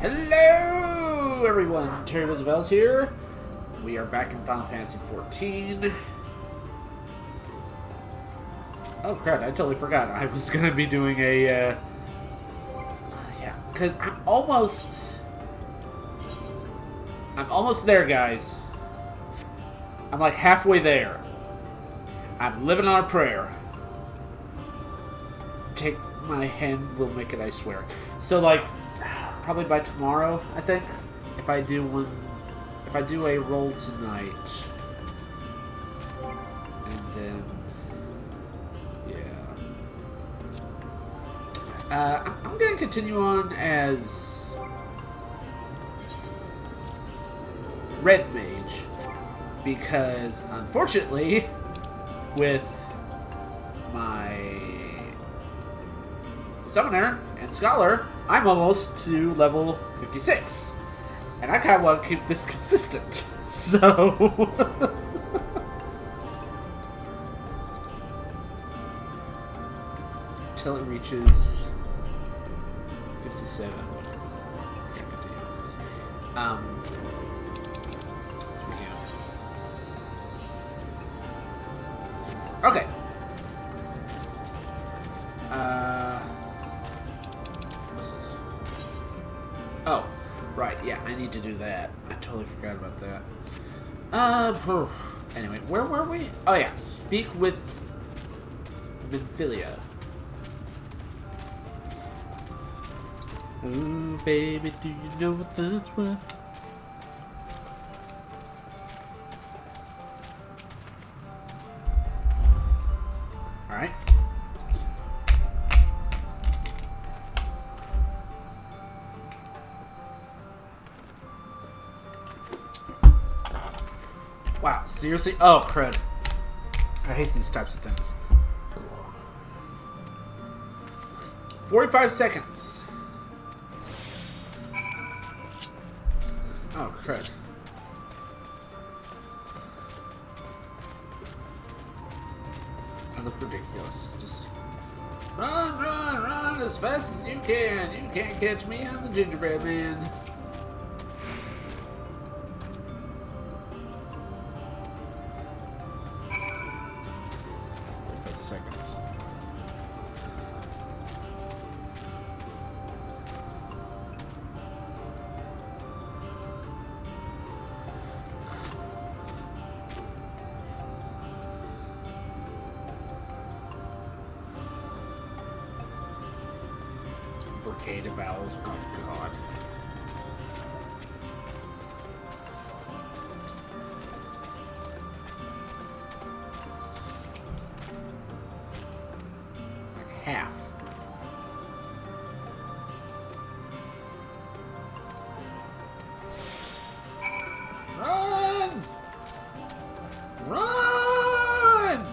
Hello, everyone. Terry Roosevelt's here. We are back in Final Fantasy XIV. Oh, crap. I totally forgot. I was going to be doing a, yeah, because I'm almost there, guys. I'm like halfway there. I'm living on a prayer. Take my hand, we'll make it, I swear. So, like, probably by tomorrow, I think. If I do a roll tonight, and then yeah, I'm gonna continue on as Red Mage because, unfortunately, with my Summoner and Scholar, I'm almost to level 56. And I kind of want to keep this consistent. So... until it reaches 57. Okay. What's this? Oh, right, yeah, I need to do that. I totally forgot about that. Anyway, where were we? Oh yeah, speak with Minfilia. Ooh, baby, do you know what that's worth? Alright. Wow, seriously? Oh, crud. I hate these types of things. 45 seconds. Oh, crud. I look ridiculous. Just run, run, run as fast as you can. You can't catch me. I'm the gingerbread man. Seconds. Brigade of Owls. Oh god. Half. Run! Run!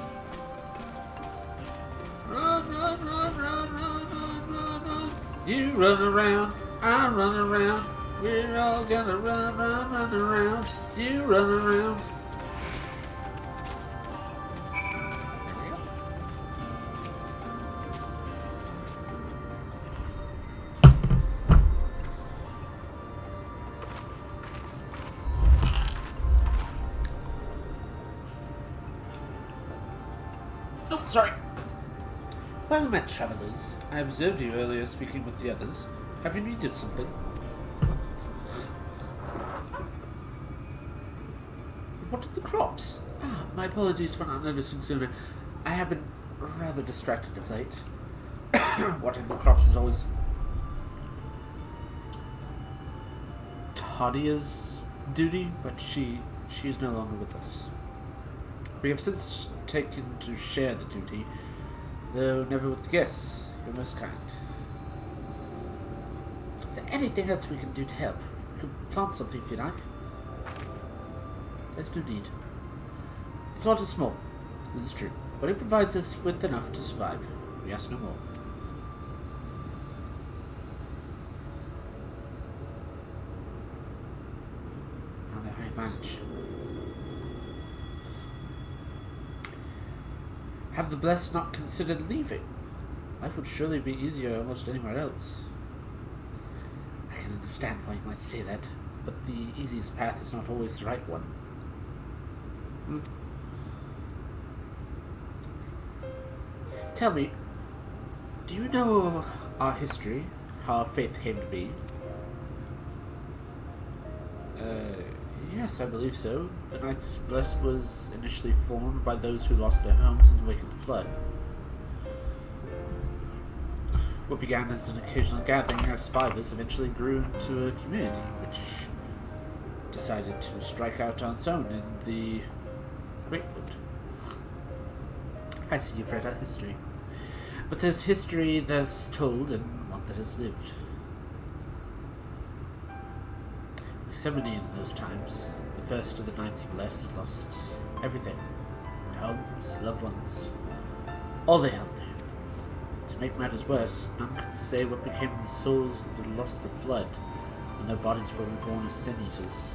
Run, run, run, run, run, run, run, run. You run around, I run around. We're all gonna run, run, run around. You run around. Oh, sorry. Well met, travelers. I observed you earlier speaking with the others. Have you needed something? What are the crops? Ah, my apologies for not noticing sooner. I have been rather distracted of late. Watering the crops was always Tadia's duty, but she she is no longer with us. We have since taken to share the duty, though never with the guests. You're most kind. Is there anything else we can do to help? We could plant something if you like. There's no need. The plot is small, this is true, but it provides us with enough to survive. We ask no more. I don't know how you manage. Have the blessed not considered leaving? Life would surely be easier almost anywhere else. I can understand why you might say that, but the easiest path is not always the right one. Tell me, do you know our history, how our faith came to be? Yes, I believe so. The Knights Blessed was initially formed by those who lost their homes in the wake of the flood. What began as an occasional gathering of survivors eventually grew into a community, which decided to strike out on its own in the Greatwood. I see you've read our history. But there's history that's told and one that has lived. Like so many in those times, the first of the Knights Blessed lost everything. Homes, loved ones, all they held dear. To make matters worse, none could say what became of the souls that lost the flood when their bodies were reborn as sin-eaters.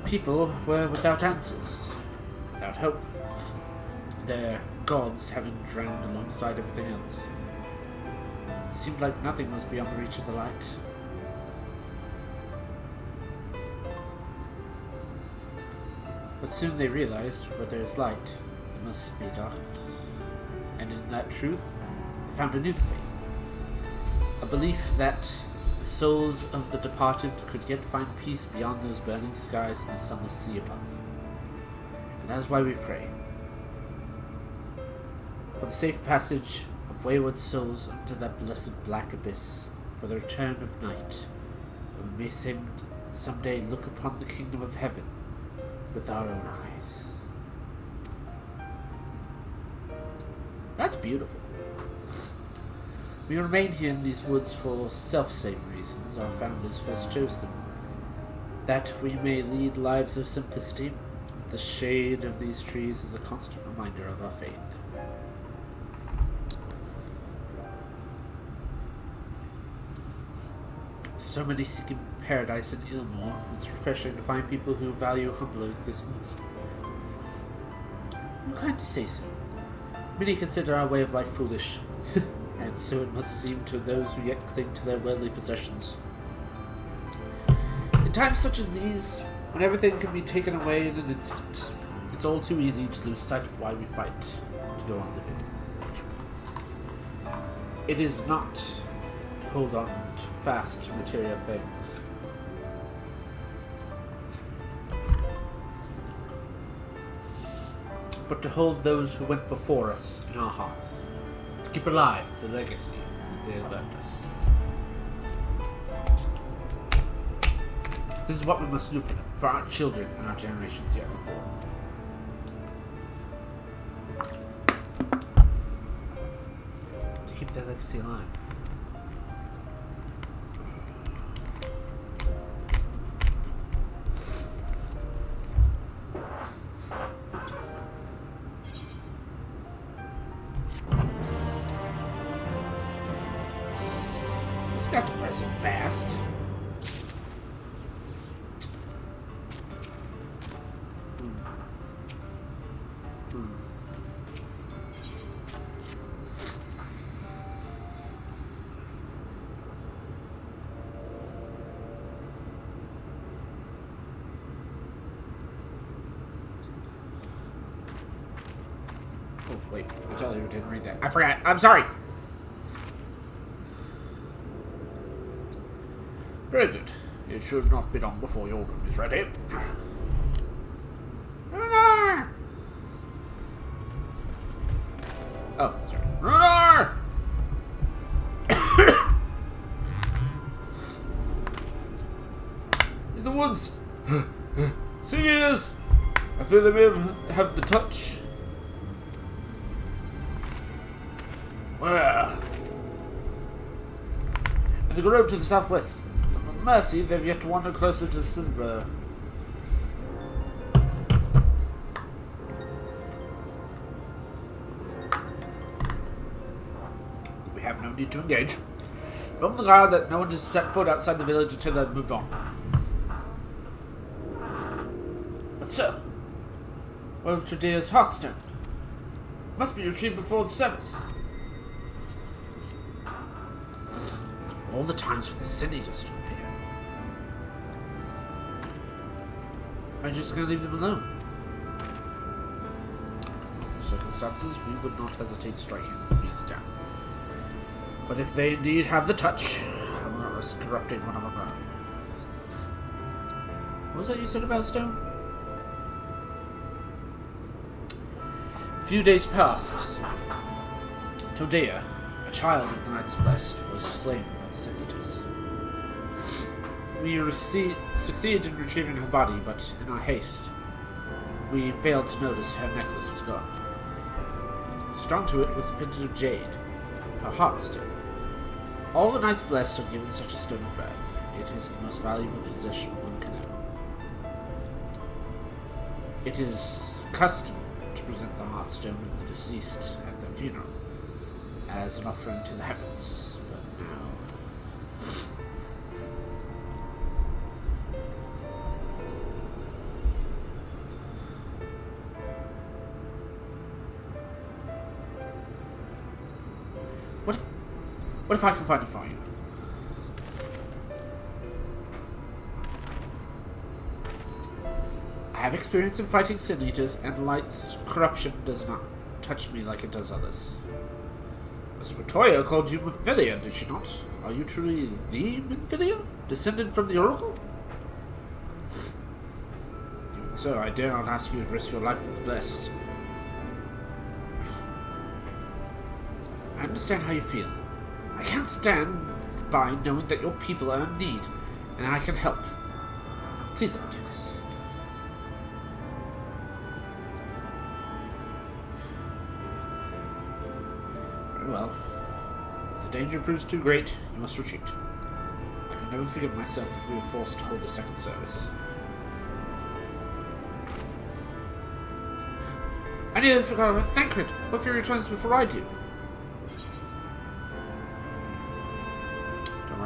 People were without answers, without hope, their gods having drowned alongside everything else. It seemed like nothing was beyond the reach of the light. But soon they realized where there is light, there must be darkness. And in that truth, they found a new faith. A belief that the souls of the departed could yet find peace beyond those burning skies and the sunless sea above. And that is why we pray. For the safe passage of wayward souls into that blessed black abyss, for the return of night, that we may someday look upon the kingdom of heaven with our own eyes. That's beautiful. We remain here in these woods for self-same reasons our founders first chose them. That we may lead lives of simplicity, the shade of these trees is a constant reminder of our faith. So many seeking paradise in Ilmore, it's refreshing to find people who value humbler existence. You're kind to say so. Many consider our way of life foolish, and so it must seem to those who yet cling to their worldly possessions. In times such as these, when everything can be taken away in an instant, it's all too easy to lose sight of why we fight to go on living. It is not to hold on fast to material things, but to hold those who went before us in our hearts, to keep alive the legacy that they have left us. This is what we must do for them, for our children and our generations yet unborn. To keep their legacy alive. This got depressing fast. Oh, wait. I totally didn't read that. I forgot. I'm sorry. Very good. It should not be long before your room is ready. Runar! Oh, sorry. Runar! In the woods! Seniors! I feel they may have the touch. Where? In the grove to the southwest. From Mercy, they've yet to wander closer to Silver. We have no need to engage. From the guard that no one has set foot outside the village until they've moved on. But sir, where of Tredear's Hearthstone? Must be retrieved before the service. All the times for the Sin-Eaters to appear. I'm just going to leave them alone. In circumstances, we would not hesitate striking these down. But if they indeed have the touch, I will not risk corrupting one of our own. What was that you said about Stone? A few days passed. Todea, a child of the Knights Blessed, was slain by the Sin-Eaters. We succeeded in retrieving her body, but in our haste, we failed to notice her necklace was gone. Strung to it was a pendant of jade, her heartstone. All the Knights Blessed are given such a stone at birth. It is the most valuable possession one can own. It is custom to present the heartstone of the deceased at their funeral, as an offering to the heavens, but now... What if I can find it for you? I have experience in fighting Sin-Eaters, and Light's corruption does not touch me like it does others. Miss Matoya called you Mephilia, did she not? Are you truly the Mephilia? Descended from the Oracle? Even so, I dare not ask you to risk your life for the blessed. I understand how you feel. I can't stand by knowing that your people are in need, and I can help. Please let me do this. Very well. If the danger proves too great, you must retreat. I can never forgive myself if we were forced to hold a second service. I nearly forgot about Thancred. What if he returns before I do?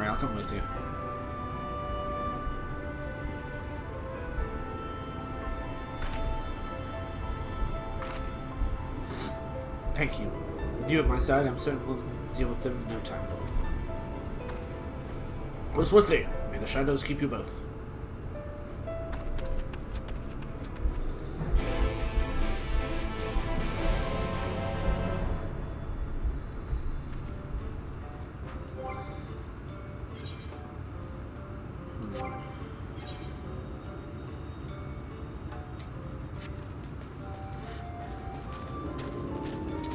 I'll come with you. Thank you. With you at my side, I'm certain we'll deal with them in no time at all. Go swiftly. May the shadows keep you both.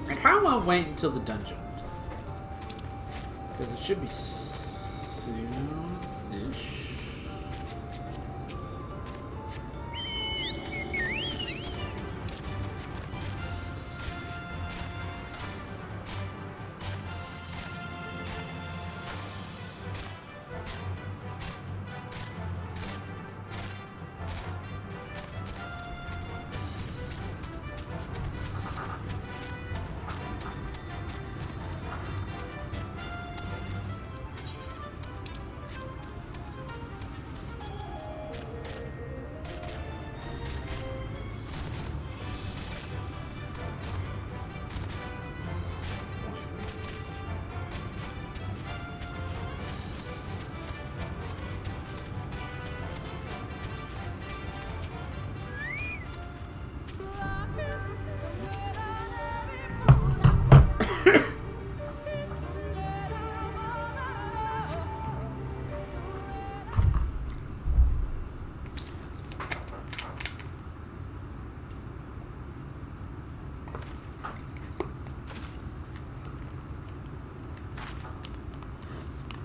I kind of want to wait until the dungeon. Because it should be soon-ish.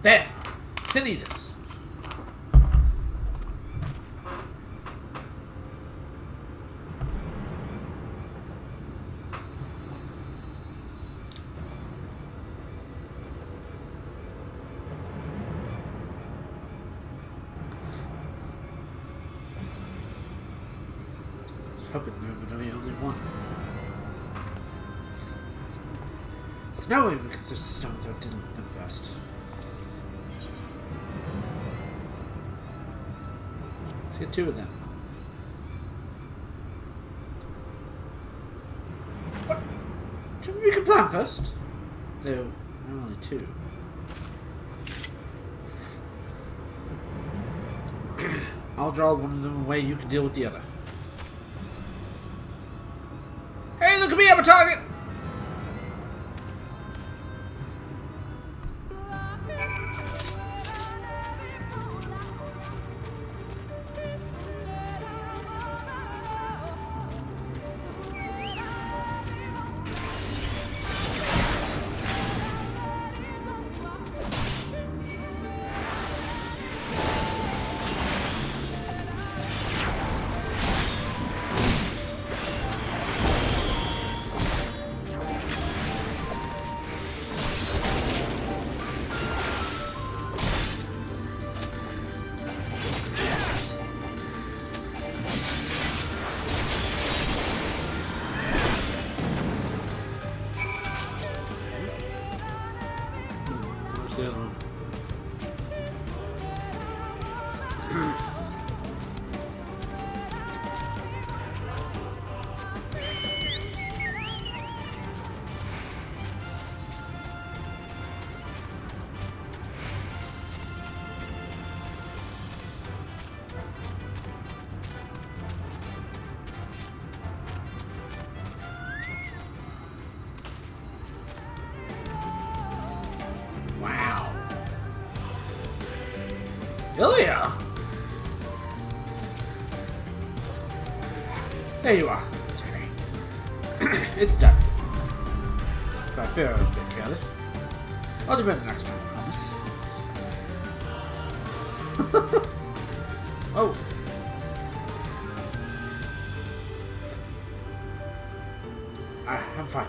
There! Sin-Eaters! hoping there would be only one. There's no way we can search the stone without dealing with them first. Let's get two of them. What? We can plan first. There are only two. I'll draw one of them away, you can deal with the other. Hey, look at me, I'm a target! The other one. Philia! There you are. It's done. But I fear I was a bit careless. I'll do better next time, I promise. Oh. I'm fine.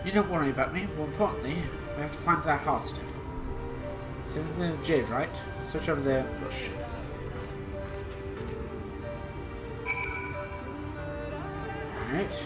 You don't worry about me. More importantly, we have to find that heartstone. So we're in Jade, right? Search over there. Bush. Alright.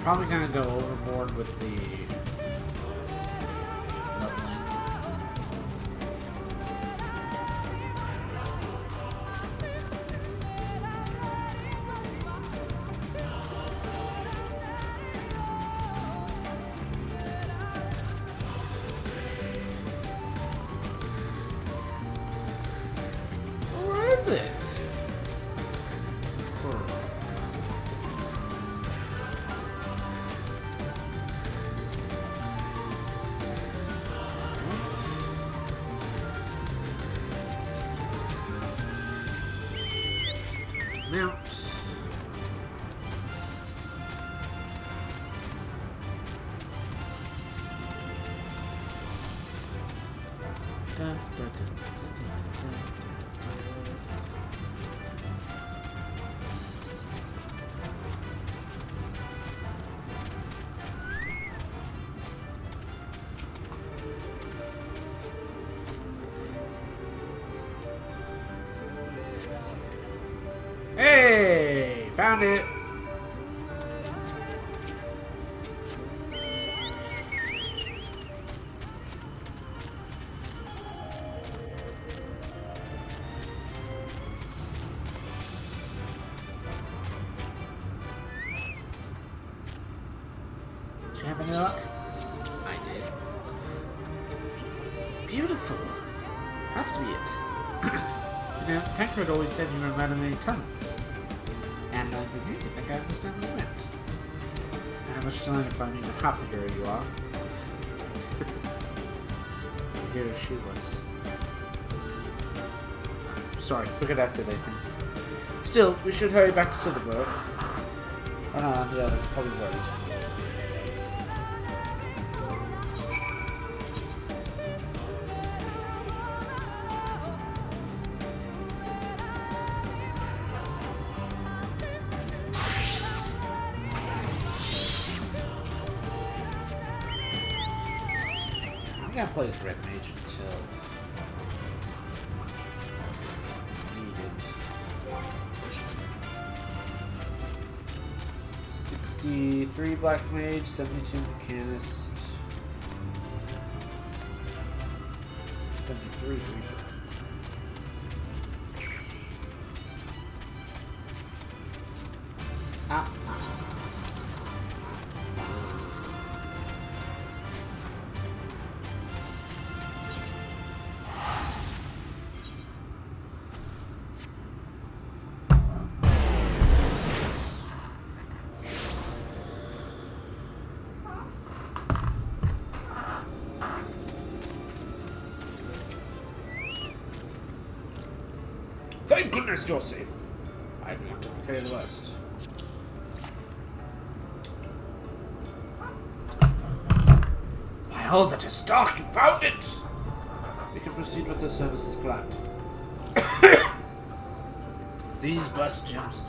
Probably gonna go overboard with the leveling. Where is it? Mount. Hey, found it. Did you have any luck? I did. It's beautiful. Has to be it. You know, Tancred always said you were a man of many talents. And I begin to think I understand what you meant. How much time if I'm even half the hero you are? Hero she was. Sorry, forget I said anything. Still, we should hurry back to Cinderburg. Oh no, yeah, that's probably worried. I'm gonna play as Red Mage until needed. 63 Black Mage, 72 Mechanist, 73 Reaper. Thank goodness you're safe. I began to fear the worst. By all that is dark, you found it! We can proceed with the service as planned. These blessed gems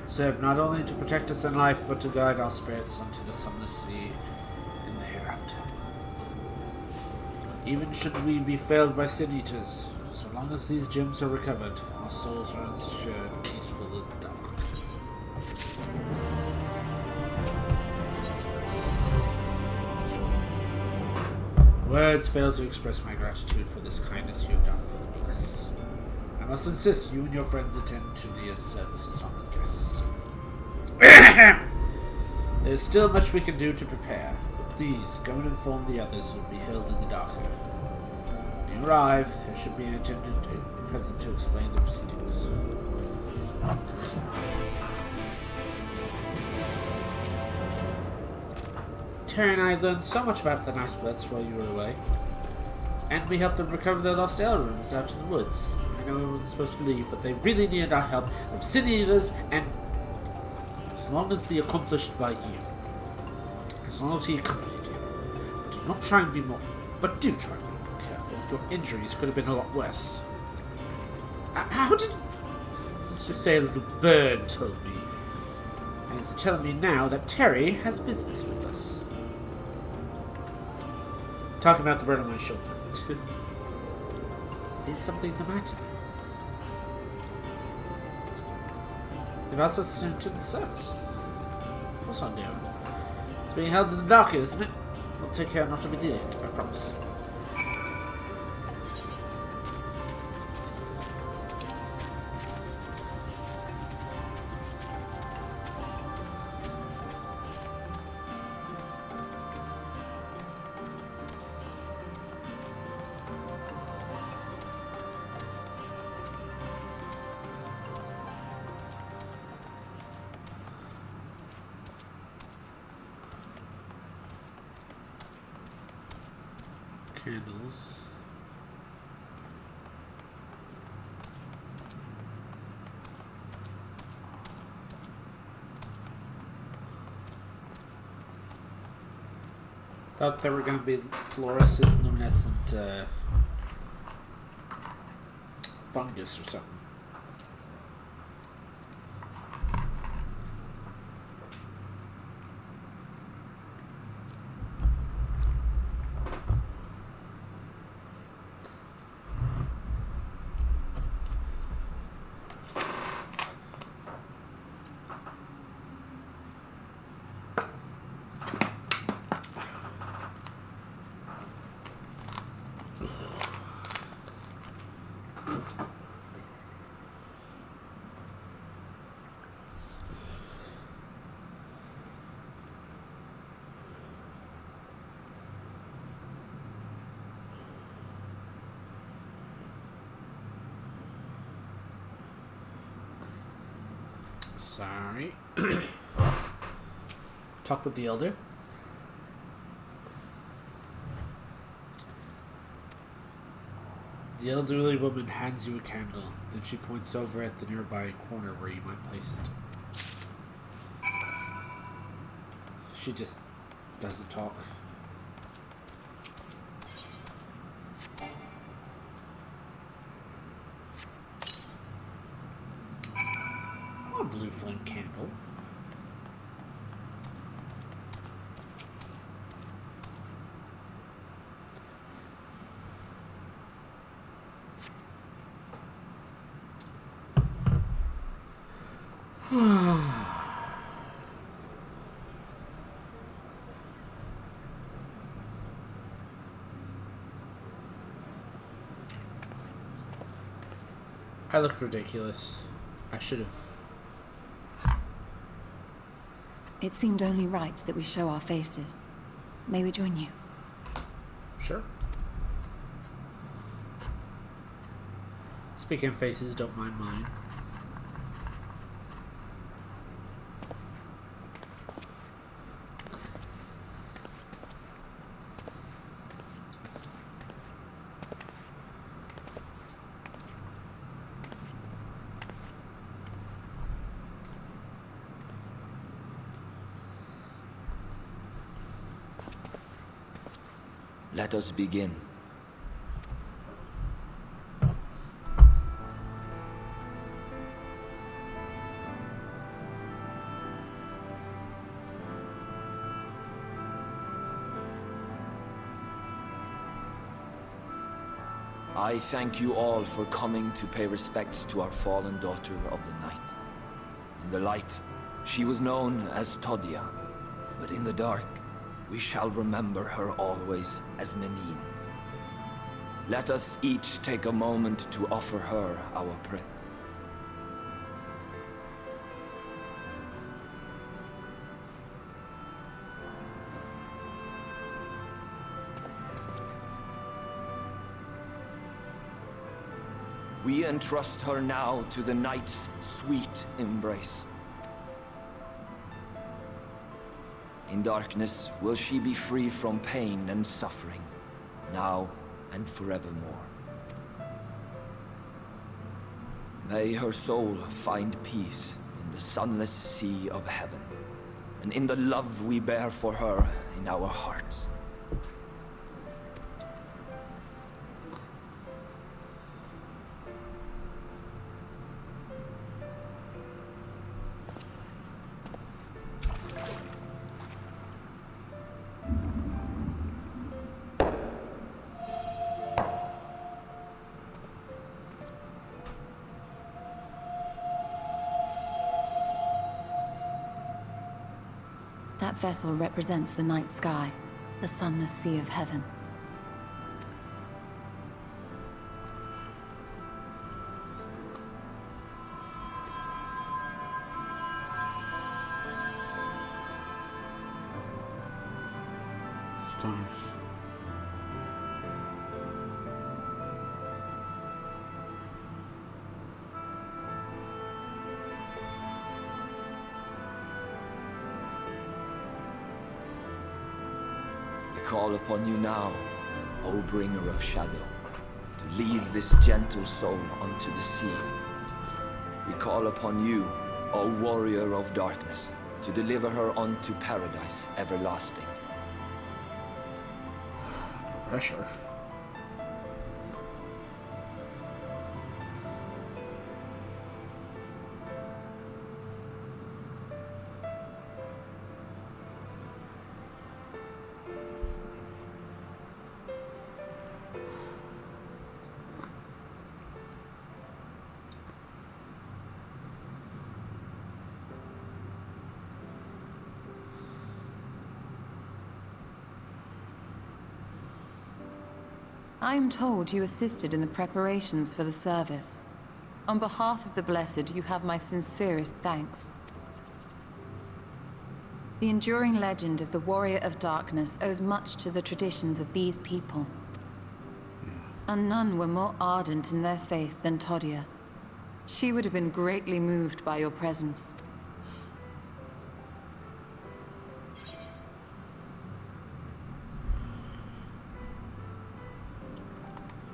serve not only to protect us in life, but to guide our spirits onto the sunless sea in the hereafter. Even should we be failed by sin eaters, so long as these gems are recovered, our souls are ensured peaceful in the dark. Words fail to express my gratitude for this kindness you have done for the blessed. I must insist you and your friends attend to Leah's services, honored guests. There is still much we can do to prepare, but please go and inform the others who will be held in the darker. When you arrive, there should be an attendant present to explain the proceedings. Terry and I learned so much about the Nice Bloods while you were away. And we helped them recover their lost ale rooms out in the woods. I know I wasn't supposed to leave, but they really needed our help. From sin eaters, and as long as they accomplished by you. As long as he accompanied you. But do not try and be more. But do try and be more careful. Your injuries could have been a lot worse. How did? Let's just say a little bird told me. And it's telling me now that Terry has business with us. Talking about the bird on my shoulder. Is something the matter? They've asked us to the service. Of course I do. It's being held in the dark, isn't it? We'll take care not to be near it, I promise. Candles. Thought there were going to be fluorescent, luminescent fungus or something. Sorry. Talk with the elder. The elderly woman hands you a candle. Then she points over at the nearby corner where you might place it. She just doesn't talk. A blue flame candle. I look ridiculous. I should have. It seemed only right that we show our faces. May we join you? Sure. Speaking of faces, don't mind mine. Let us begin. I thank you all for coming to pay respects to our fallen daughter of the night. In the light, she was known as Todia, but in the dark, we shall remember her always as Menine. Let us each take a moment to offer her our prayer. We entrust her now to the night's sweet embrace. In darkness will she be free from pain and suffering, now and forevermore. May her soul find peace in the sunless sea of heaven, and in the love we bear for her in our hearts. That vessel represents the night sky, the sunless sea of heaven. Stars. We call upon you now, O bringer of shadow, to lead this gentle soul unto the sea. We call upon you, O warrior of darkness, to deliver her unto paradise everlasting. Pressure. I am told you assisted in the preparations for the service. On behalf of the Blessed, you have my sincerest thanks. The enduring legend of the Warrior of Darkness owes much to the traditions of these people. And none were more ardent in their faith than Todia. She would have been greatly moved by your presence.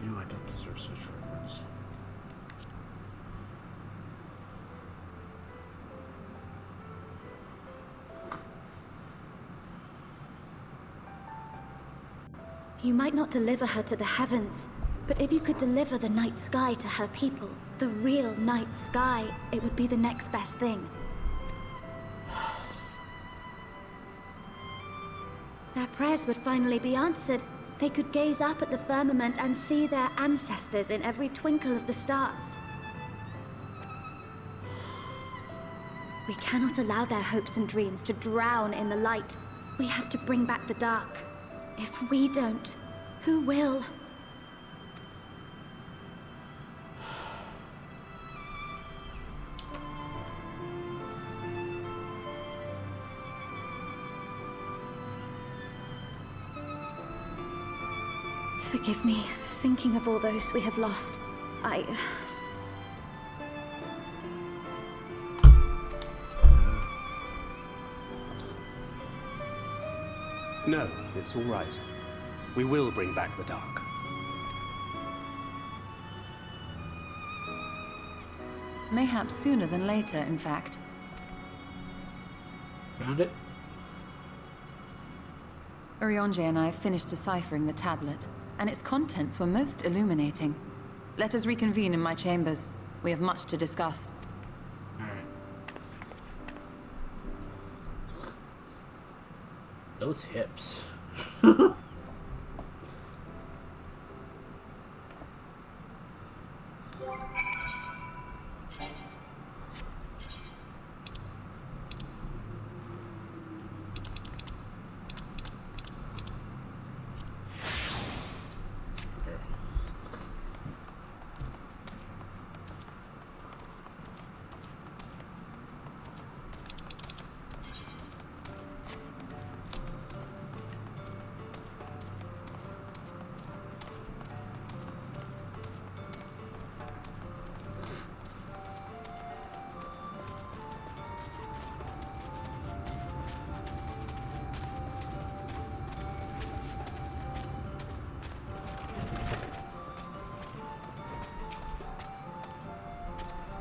You know I don't deserve such reverence. You might not deliver her to the heavens, but if you could deliver the night sky to her people, the real night sky, it would be the next best thing. Their prayers would finally be answered. They could gaze up at the firmament and see their ancestors in every twinkle of the stars. We cannot allow their hopes and dreams to drown in the light. We have to bring back the dark. If we don't, who will? Forgive me, thinking of all those we have lost. No, it's all right. We will bring back the dark. Mayhaps sooner than later, in fact. Found it? Urianger and I finished deciphering the tablet, and its contents were most illuminating. Let us reconvene in my chambers. We have much to discuss. Alright. Those hips.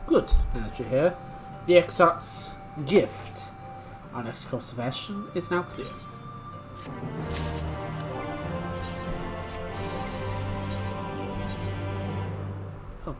Good, now that you're here, the Exarch's gift. Our next course of action is now clear. Oh.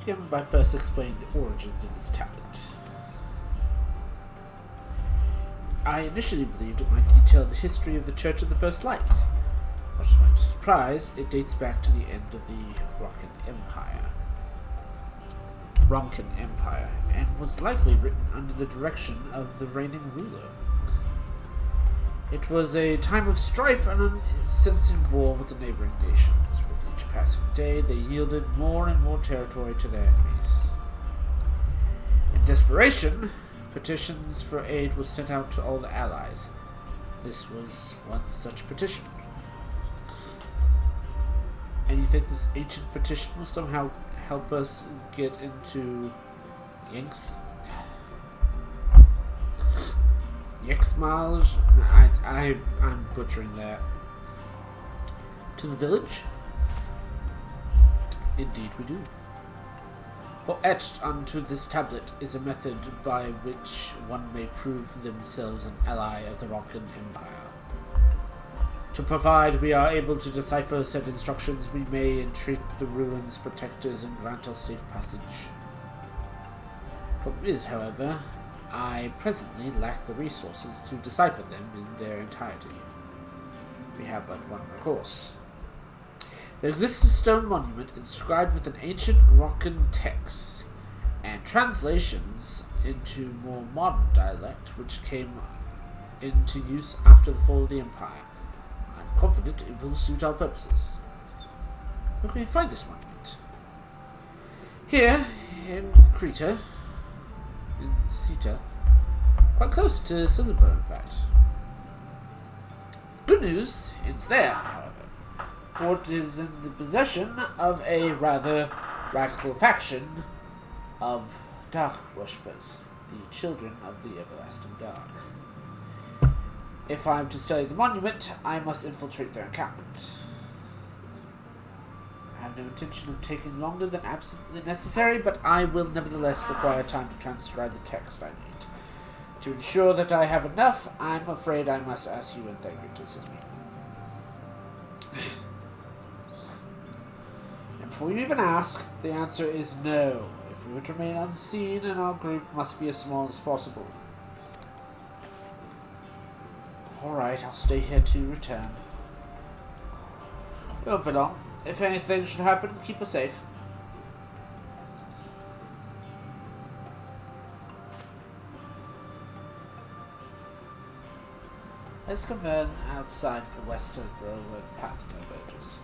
begin by first explaining the origins of this tablet. I initially believed it might detail the history of the Church of the First Light. Much to my surprise, it dates back to the end of the Ronkin Empire, and was likely written under the direction of the reigning ruler. It was a time of strife and unceasing war with the neighboring nations. With each passing day, they yielded more and more territory to their enemies. In desperation, petitions for aid were sent out to all the allies. This was one such petition. And you think this ancient petition will somehow help us get into Yexmalj? I'm butchering that. To the village? Indeed we do. For etched onto this tablet is a method by which one may prove themselves an ally of the Ronkin Empire. To provide we are able to decipher said instructions, we may entreat the ruins' protectors and grant us safe passage. Problem is, however, I presently lack the resources to decipher them in their entirety. We have but one recourse. There exists a stone monument inscribed with an ancient Ronkin text, and translations into more modern dialect which came into use after the fall of the Empire. I'm confident it will suit our purposes. Where can we find this monument? Here, in Creta, in Sita, quite close to Sizabro, in fact. Good news, it's there, however, for it is in the possession of a rather radical faction of Dark Worshippers, the Children of the Everlasting Dark. If I am to study the monument, I must infiltrate their encampment. I have no intention of taking longer than absolutely necessary, but I will nevertheless require time to transcribe the text I need. To ensure that I have enough, I'm afraid I must ask you and thank you to assist me. And before you even ask, the answer is no. If we were to remain unseen, and our group must be as small as possible. Alright, I'll stay here to return. We won't be long. If anything should happen, keep us safe. Let's convene outside the western railroad path diverges.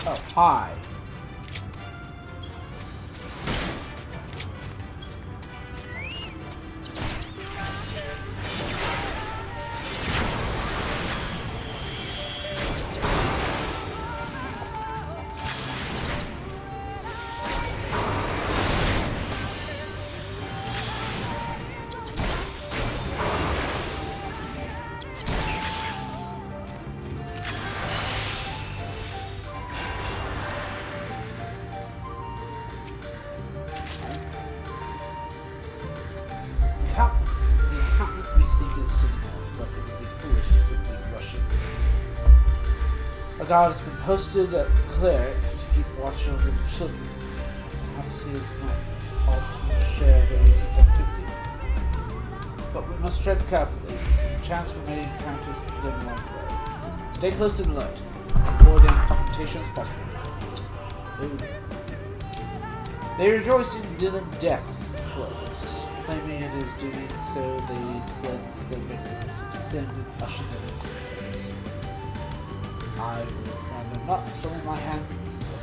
Oh, hi. The encampment we seek is to the north, but it would be foolish to simply rush in. A guard has been posted at the cleric to keep watch over the children. Perhaps he is not all to share the recent activity. But we must tread carefully. There's a chance we may encounter them along the way. Stay close and alert. Avoid any confrontation as possible. They rejoice in dealing death to others, claiming it is doing so they cleanse their victims of sin and usher them into the saints. I would rather not sully my hands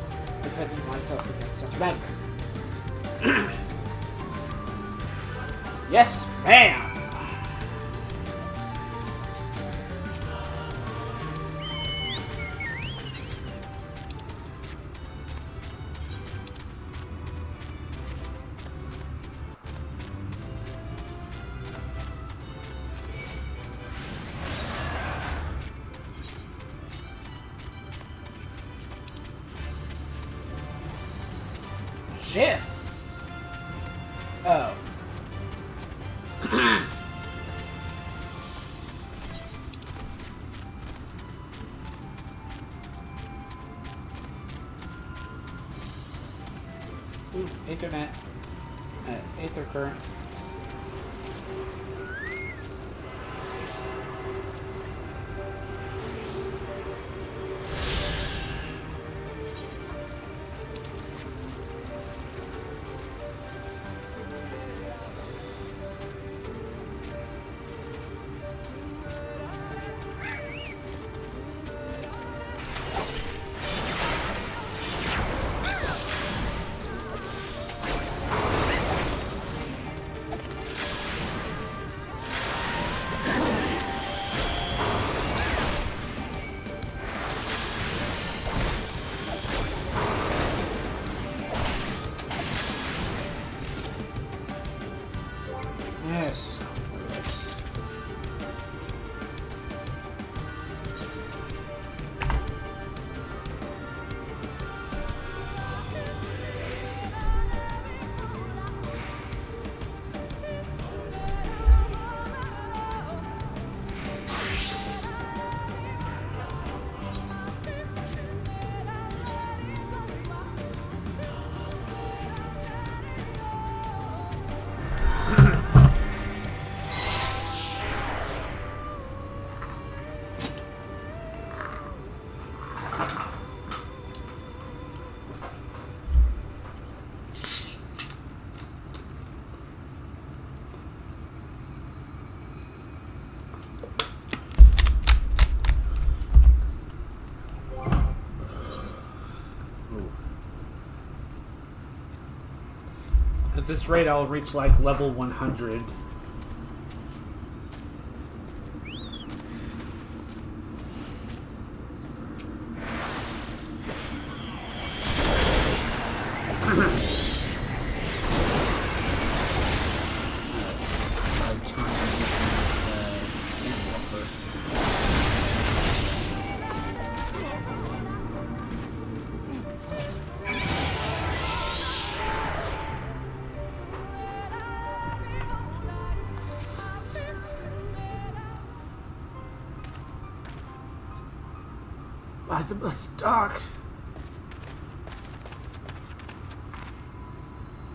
defending myself against such men. Yes, ma'am! Shit! Oh. Ooh, Ethernet. Ether current. Yes. At this rate, I'll reach like level 100. Why the bus dark?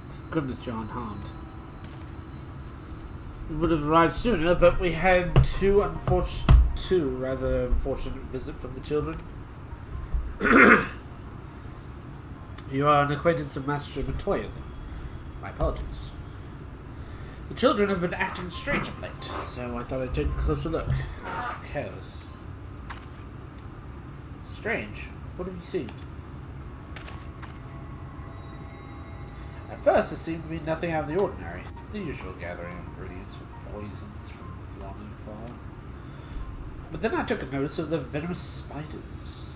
Thank goodness you're unharmed. We would have arrived sooner, but we had two rather unfortunate visits from the children. You are an acquaintance of Master Montoya, then. My apologies. The children have been acting strange of late, so I thought I'd take a closer look. I was careless. Strange? What have you seen? At first, it seemed to be nothing out of the ordinary. The usual gathering of ingredients for poisons from flying fall. But then I took notice of the venomous spiders.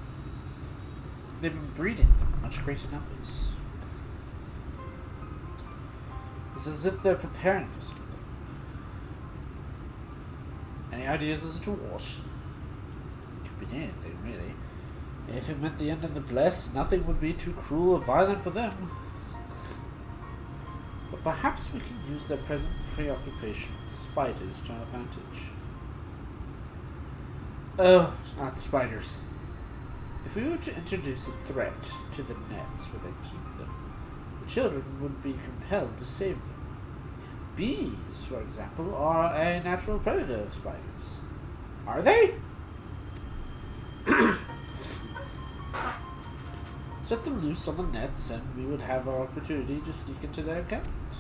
They've been breeding in much greater numbers. It's as if they're preparing for something. Any ideas as to what? It could be anything, really. If it meant the end of the blessed, nothing would be too cruel or violent for them. But perhaps we can use their present preoccupation with the spiders to our advantage. Oh, not spiders. If we were to introduce a threat to the nets where they keep them, the children would be compelled to save them. Bees, for example, are a natural predator of spiders. Are they? Set them loose on the nets, and we would have our opportunity to sneak into their encampment.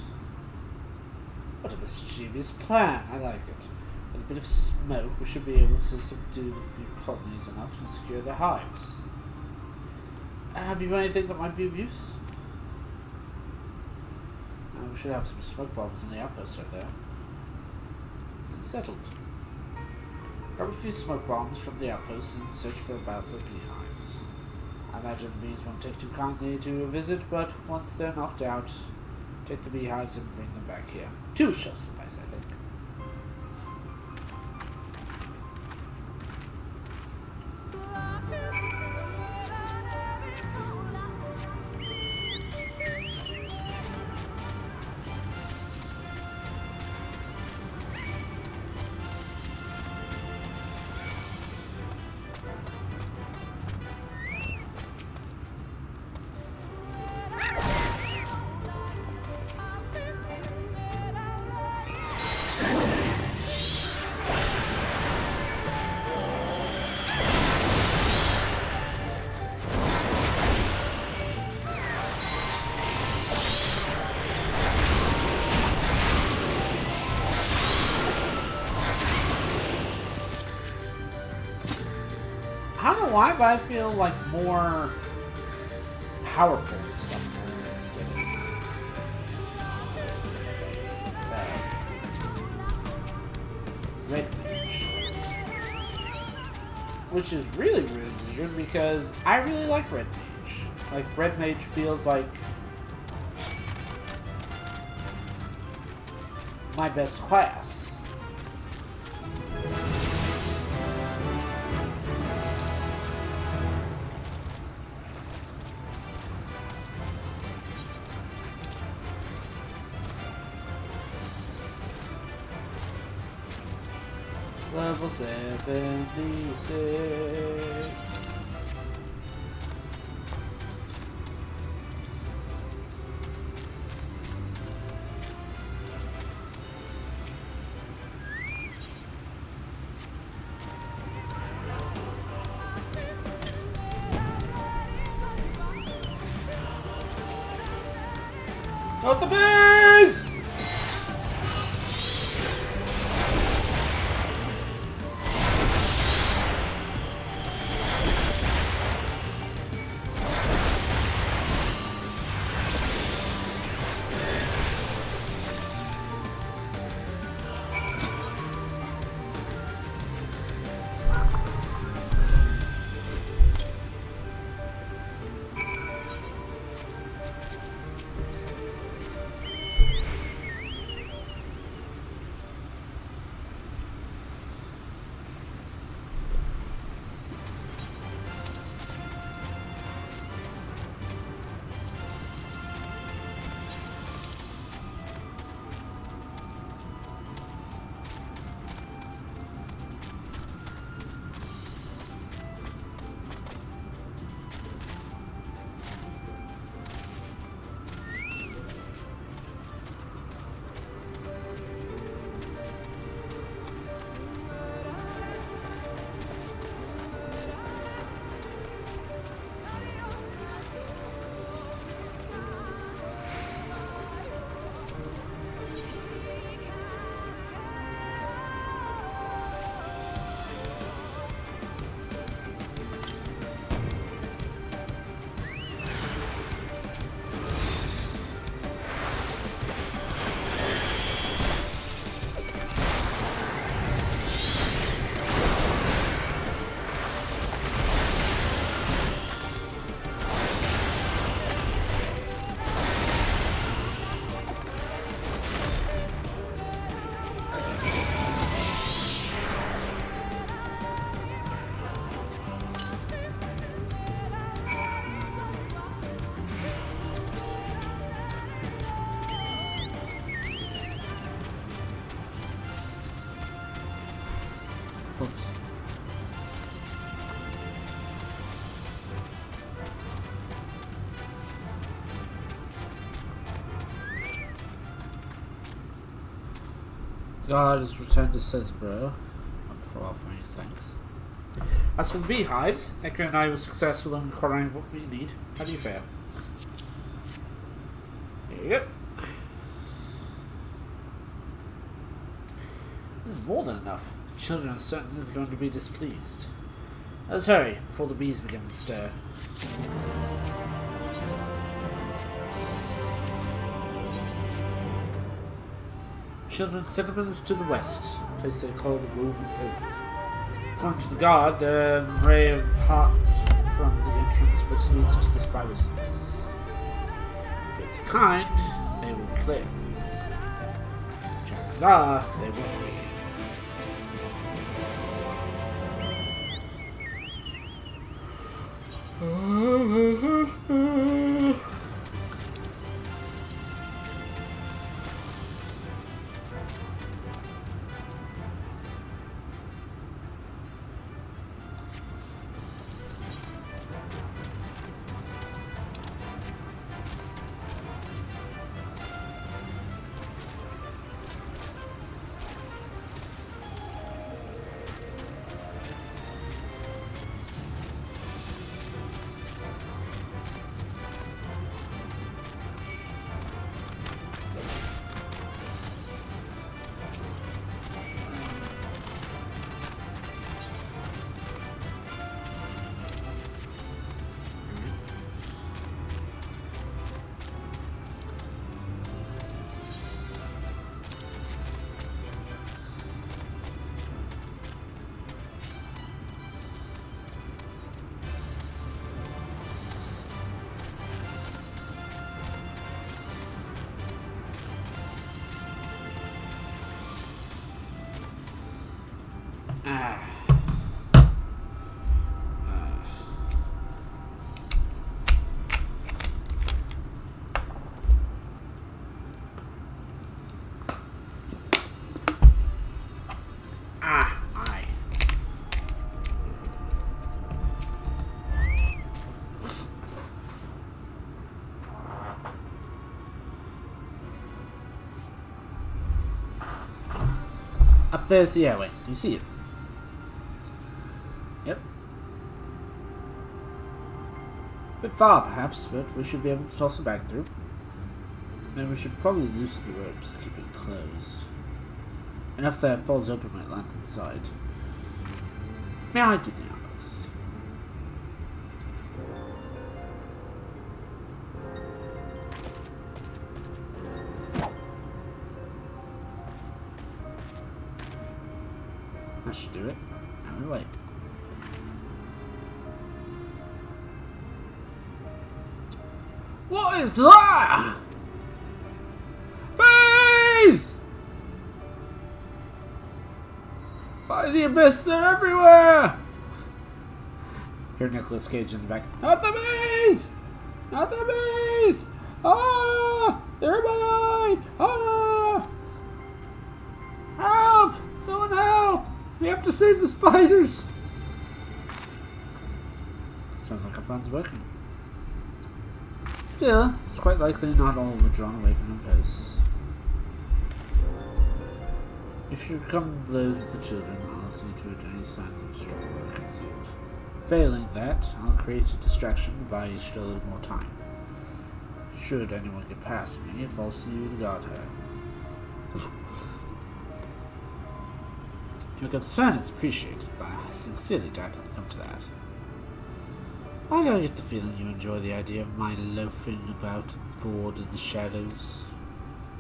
What a mischievous plan. I like it. With bit of smoke, we should be able to subdue the few colonies enough to secure their hives. Have you got anything that might be of use? We should have some smoke bombs in the outpost over there. It's settled. Grab a few smoke bombs from the outpost and search for about 4 beehives. I imagine the bees won't take too kindly to a visit, but once they're knocked out, take the beehives and bring them back here. 2 shall suffice, I think. I don't know why, but I feel like more powerful somewhere instead of red mage. Which is really, really weird because I really like red mage. Like, red mage feels like my best class. Level 76. Not the bees! Oops. God has returned to Cesbro. Wonderful offering his thanks. As for the beehives, Necker and I were successful in acquiring what we need. How do you fare? There you go. This is more than enough. children are certainly going to be displeased. Let's hurry, before the bees begin to stir. Children's settlement is to the west, a place they call the Woven Oath. According to the guard, the ray of part from the entrance which leads to the spider's nest. If it's kind, they will be clear. Chances are, they won't be. Up there's the airway. You see it? Yep. A bit far, perhaps, but we should be able to toss it back through. Then we should probably loosen the ropes, keep it closed. Enough that it falls open might land inside. May I do the honors? That should do it. Now we wait. What is that? Bees! By the abyss, they're everywhere! Hear Nicolas Cage in the back. Not the bees! Not the bees! Ah! They're mine! Ah! Help! Someone help! We have to save the spiders! Sounds like our plan's working. Still, it's quite likely not all were drawn away from their posts. If you come below the children, I'll see to it any signs of struggle are concealed. Failing that, I'll create a distraction to buy each a little more time. Should anyone get past me, it falls to you to guard her. Your concern is appreciated, but I sincerely doubt it'll come to that. Why do I get the feeling you enjoy the idea of my loafing about bored in the shadows?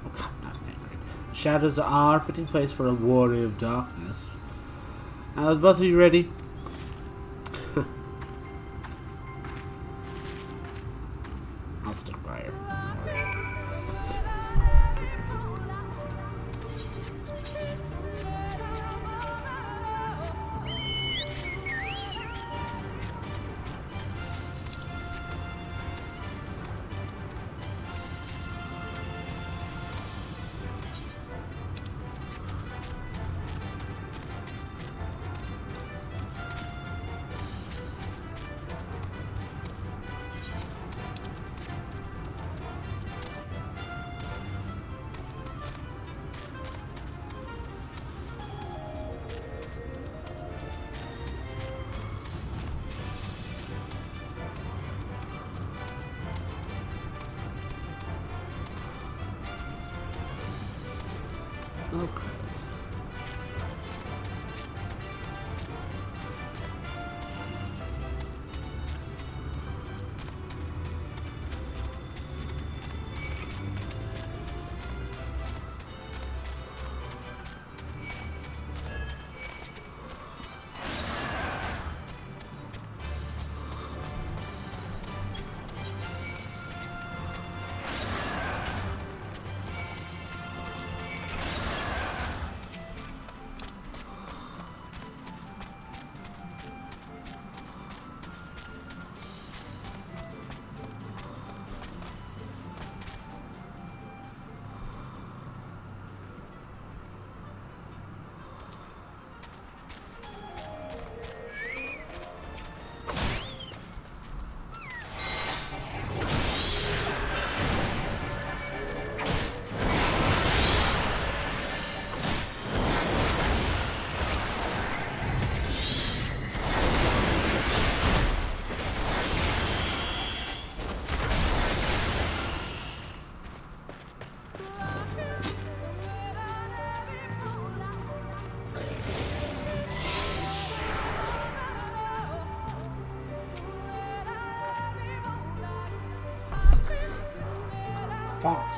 Oh, come now, Fenrir. The shadows are a fitting place for a warrior of darkness. Now, are both of you ready? I'll stick by her. Font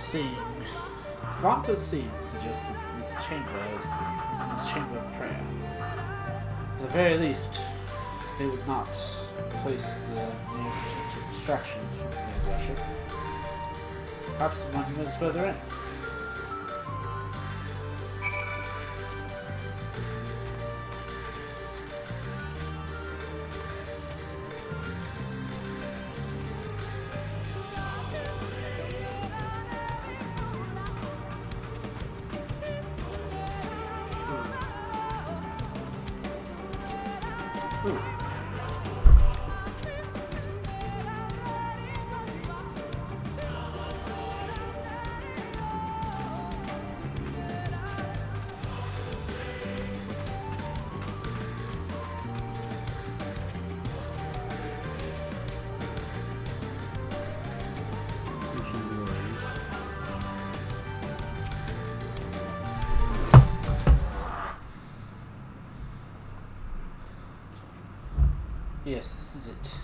of scene suggests that this chamber is a chamber of prayer. At the very least, they would not place the near potential distractions from their worship. Perhaps the monument is further in. Yes, this is it.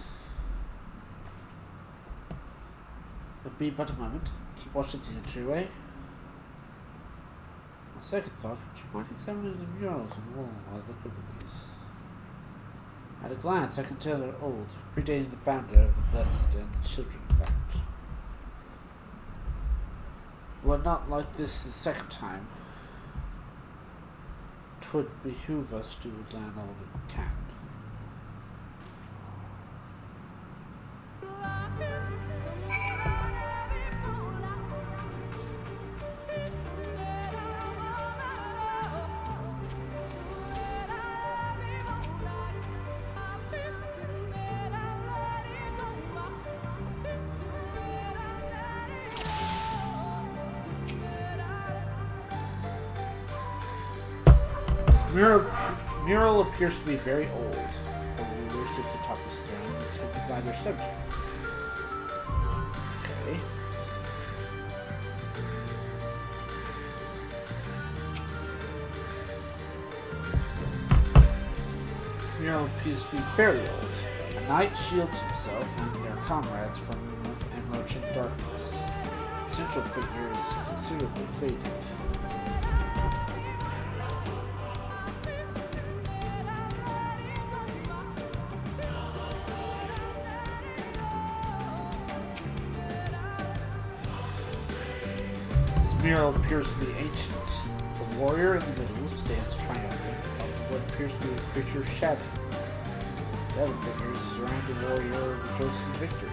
But be but a moment. Keep watching the entryway. On second thought, would you mind examining the murals on the wall while I look over these? At a glance, I can tell they're old, predating the founder of the Blessed and Children Fact. Well, not like this the second time. 'Twould behoove us to learn all that we can. Mural appears to be very old. The ruler sits atop his throne, attended by their subjects. Okay. Mural appears to be very old. A knight shields himself and their comrades from emerging darkness. The central figure is considerably faded. This mural appears to be ancient. The warrior in the middle stands triumphant above what appears to be a creature's shadow. The other figures surround the warrior rejoicing in victory.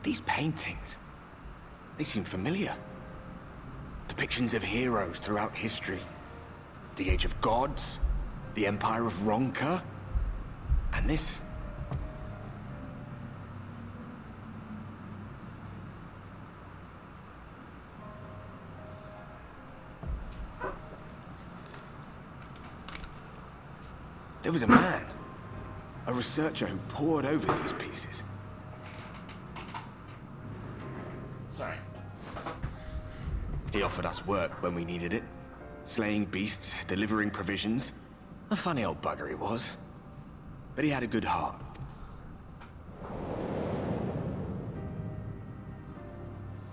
These paintings, they seem familiar. Depictions of heroes throughout history. The Age of Gods, the Empire of Ronka, and this. There was a man, a researcher who pored over these pieces. Sorry. He offered us work when we needed it. Slaying beasts, delivering provisions. A funny old bugger he was. But he had a good heart.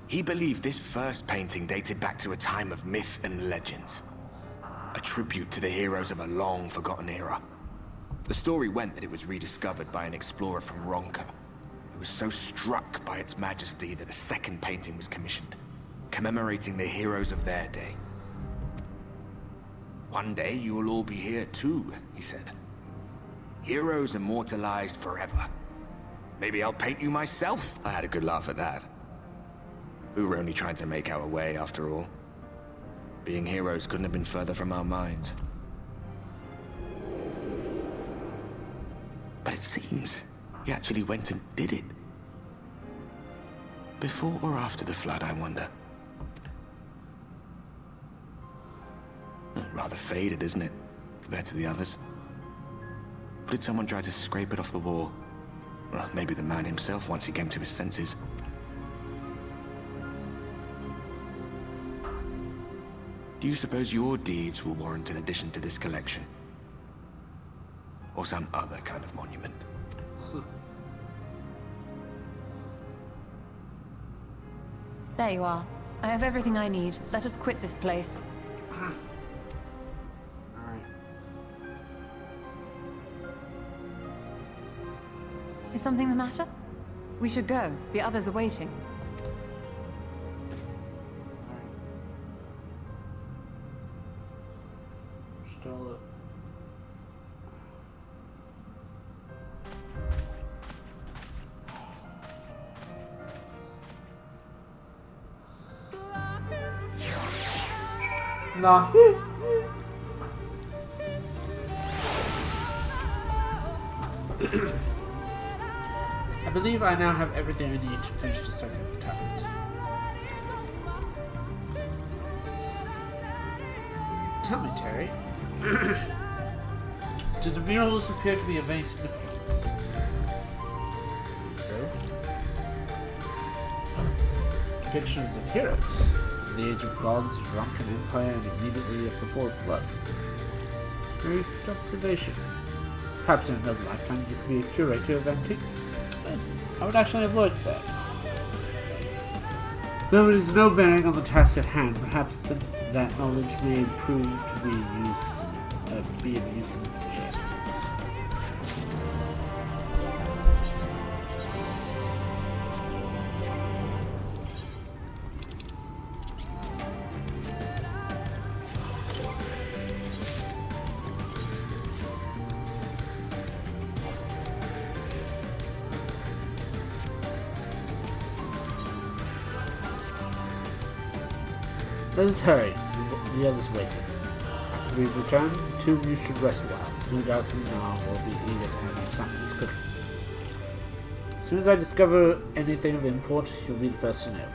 He believed this first painting dated back to a time of myth and legends. A tribute to the heroes of a long-forgotten era. The story went that it was rediscovered by an explorer from Ronka, who was so struck by its majesty that a second painting was commissioned, commemorating the heroes of their day. One day you will all be here too, he said. Heroes immortalized forever. Maybe I'll paint you myself. I had a good laugh at that. We were only trying to make our way after all. Being heroes couldn't have been further from our minds. But it seems he actually went and did it. Before or after the flood, I wonder. Rather faded, isn't it? compared to the others. Or did someone try to scrape it off the wall? Well, maybe the man himself once he came to his senses. Do you suppose your deeds will warrant an addition to this collection? Or some other kind of monument? There you are. I have everything I need. Let us quit this place. Alright. Is something the matter? We should go. The others are waiting. Alright. Still up. Nah. I believe I now have everything I need to finish deciphering the tablet. Tell me, Terry. Do the murals appear to be of any significance? So? Depictions of heroes. The age of gods, drunken empire, and immediately before flood. Curious observation. Perhaps in another lifetime you could be a curator of antiques. I would actually have liked that. Though it is no bearing on the task at hand, perhaps that knowledge may prove to be of use in the future. Let us hurry. The others waiting. After we return, the two of you should rest a while. No doubt now will be eager to have you something's cooking. As soon as I discover anything of import, you'll be the first to know.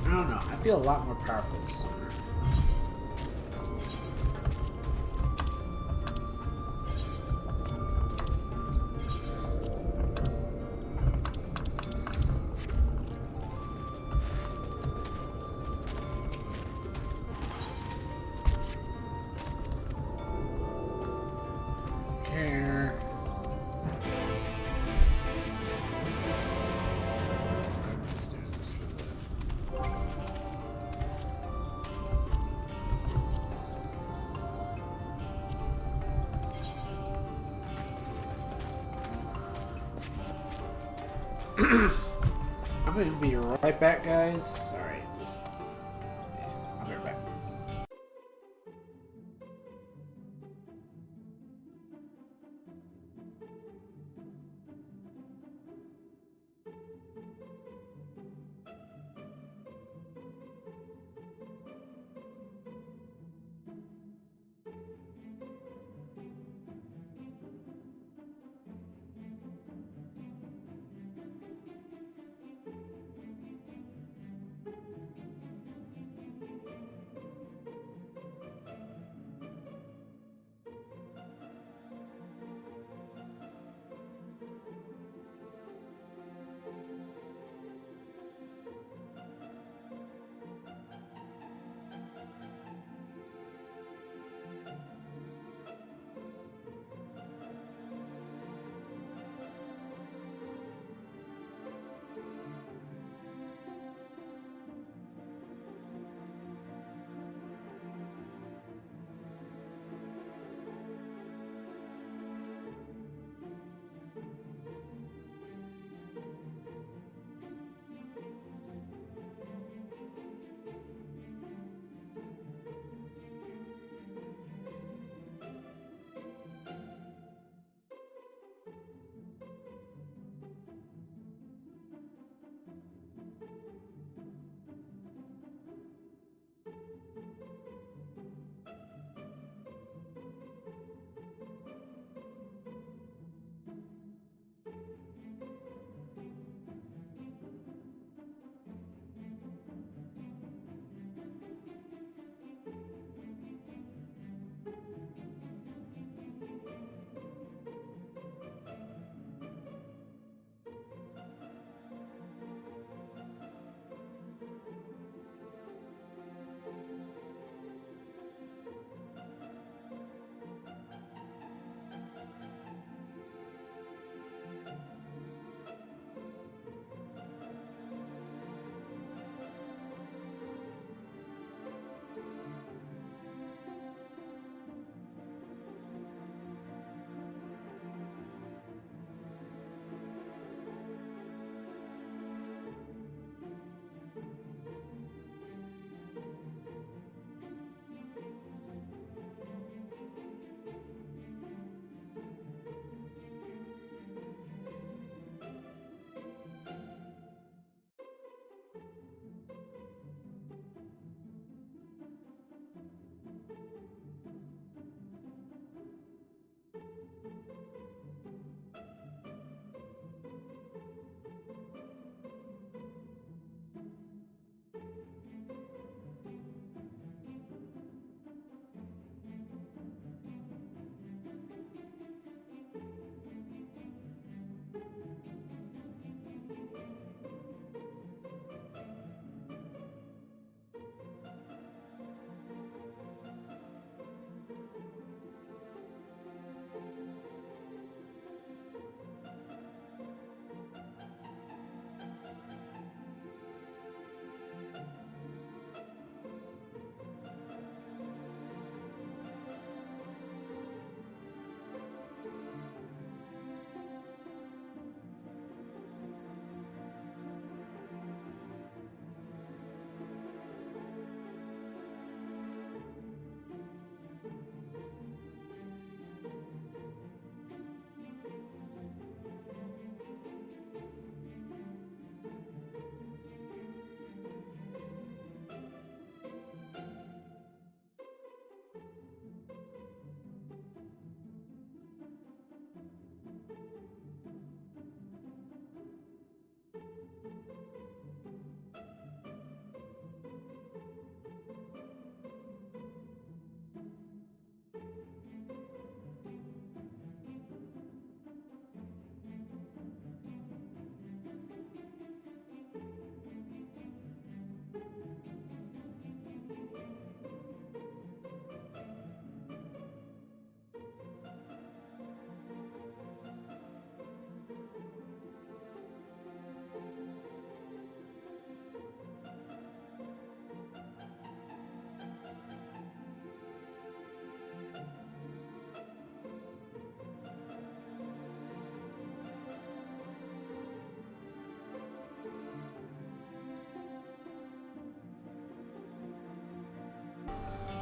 I don't know. I feel a lot more powerful this summer. Care. I'm gonna be right back, guys. Sorry, I'll be right back.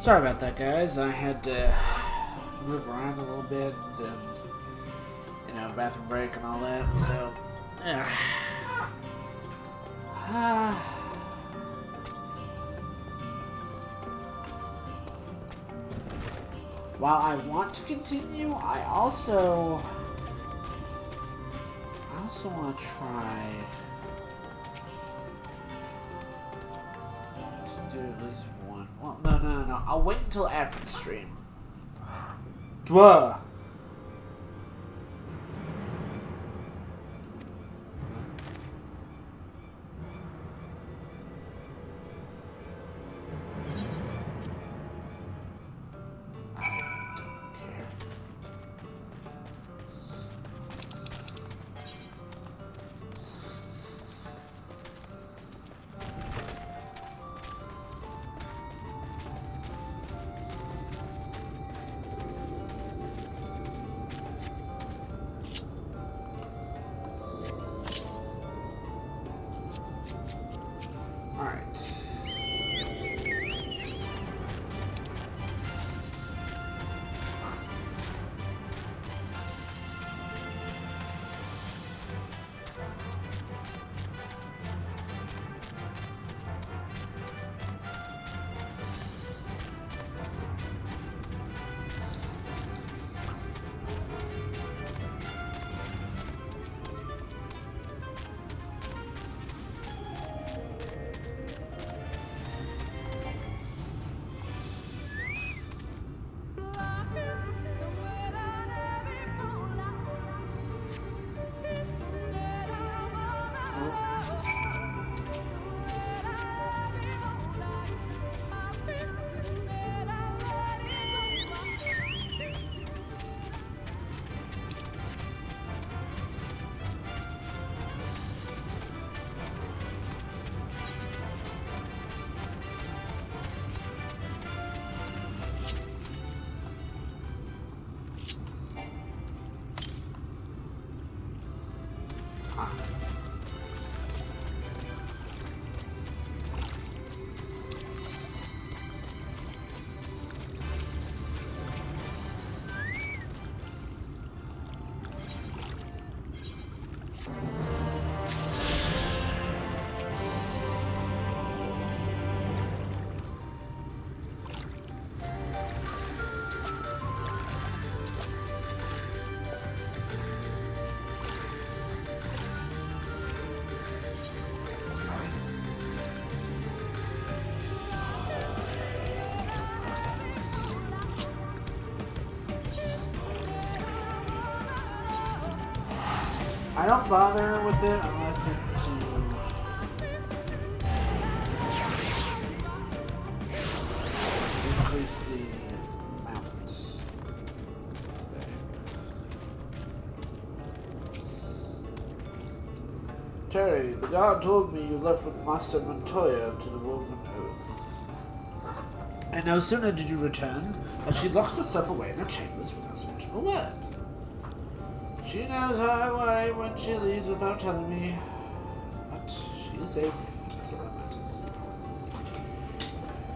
Sorry about that, guys. I had to move around a little bit, and, you know, bathroom break and all that, so, yeah. While I want to continue, I also want to try to do at least one. Well, no. I'll wait until after the stream. Dwah! I don't bother with it unless it's to increase the amount. Terry, the guard told me you left with Master Montoya to the Woven Oath. And no sooner did you return, as she locks herself away in her chambers without so much of a word. She knows how I worry when she leaves without telling me, but she is safe, that's all that matters.